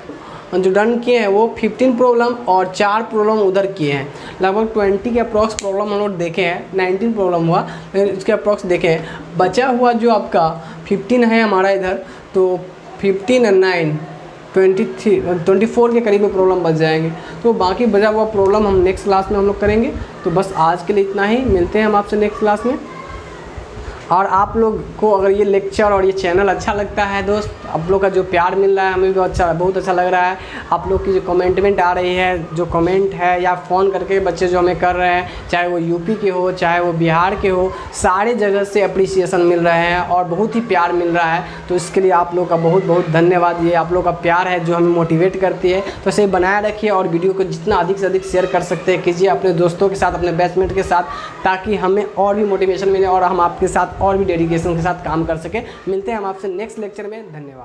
जो डन किए हैं वो 15 प्रॉब्लम और 4 प्रॉब्लम उधर किए हैं। लगभग 20 के अप्रॉक्स प्रॉब्लम हम लोग देखे हैं, 19 प्रॉब्लम हुआ, इसके अप्रॉक्स देखे हैं। बचा हुआ जो आपका 15 है हमारा इधर, तो 15 और 9 24 के करीब में प्रॉब्लम बच जाएंगे। तो बाकी बचा हुआ प्रॉब्लम हम नेक्स्ट क्लास में हम लोग करेंगे। तो बस आज के लिए इतना ही, मिलते हैं हम आपसे नेक्स्ट क्लास में। और आप लोग को अगर ये लेक्चर और ये चैनल अच्छा लगता है दोस्त, आप लोग का जो प्यार मिल रहा है हमें भी बहुत अच्छा लग रहा है। आप लोग की जो कमेंटमेंट आ रही है, जो कमेंट है या फ़ोन करके बच्चे जो हमें कर रहे हैं, चाहे वो यूपी के हो चाहे वो बिहार के हो, सारे जगह से अप्रिसिएशन मिल रहे हैं और बहुत ही प्यार मिल रहा है। तो इसके लिए आप लोग का बहुत बहुत धन्यवाद। ये आप लोग का प्यार है जो हमें मोटिवेट करती है। तो इसे बनाए रखिए और वीडियो को जितना अधिक से अधिक शेयर कर सकते हैं कीजिए अपने दोस्तों के साथ, अपने बैचमेट के साथ, ताकि हमें और भी मोटिवेशन मिले और हम आपके साथ और भी डेडिकेशन के साथ काम कर सके। मिलते हैं हम आपसे नेक्स्ट लेक्चर में। धन्यवाद।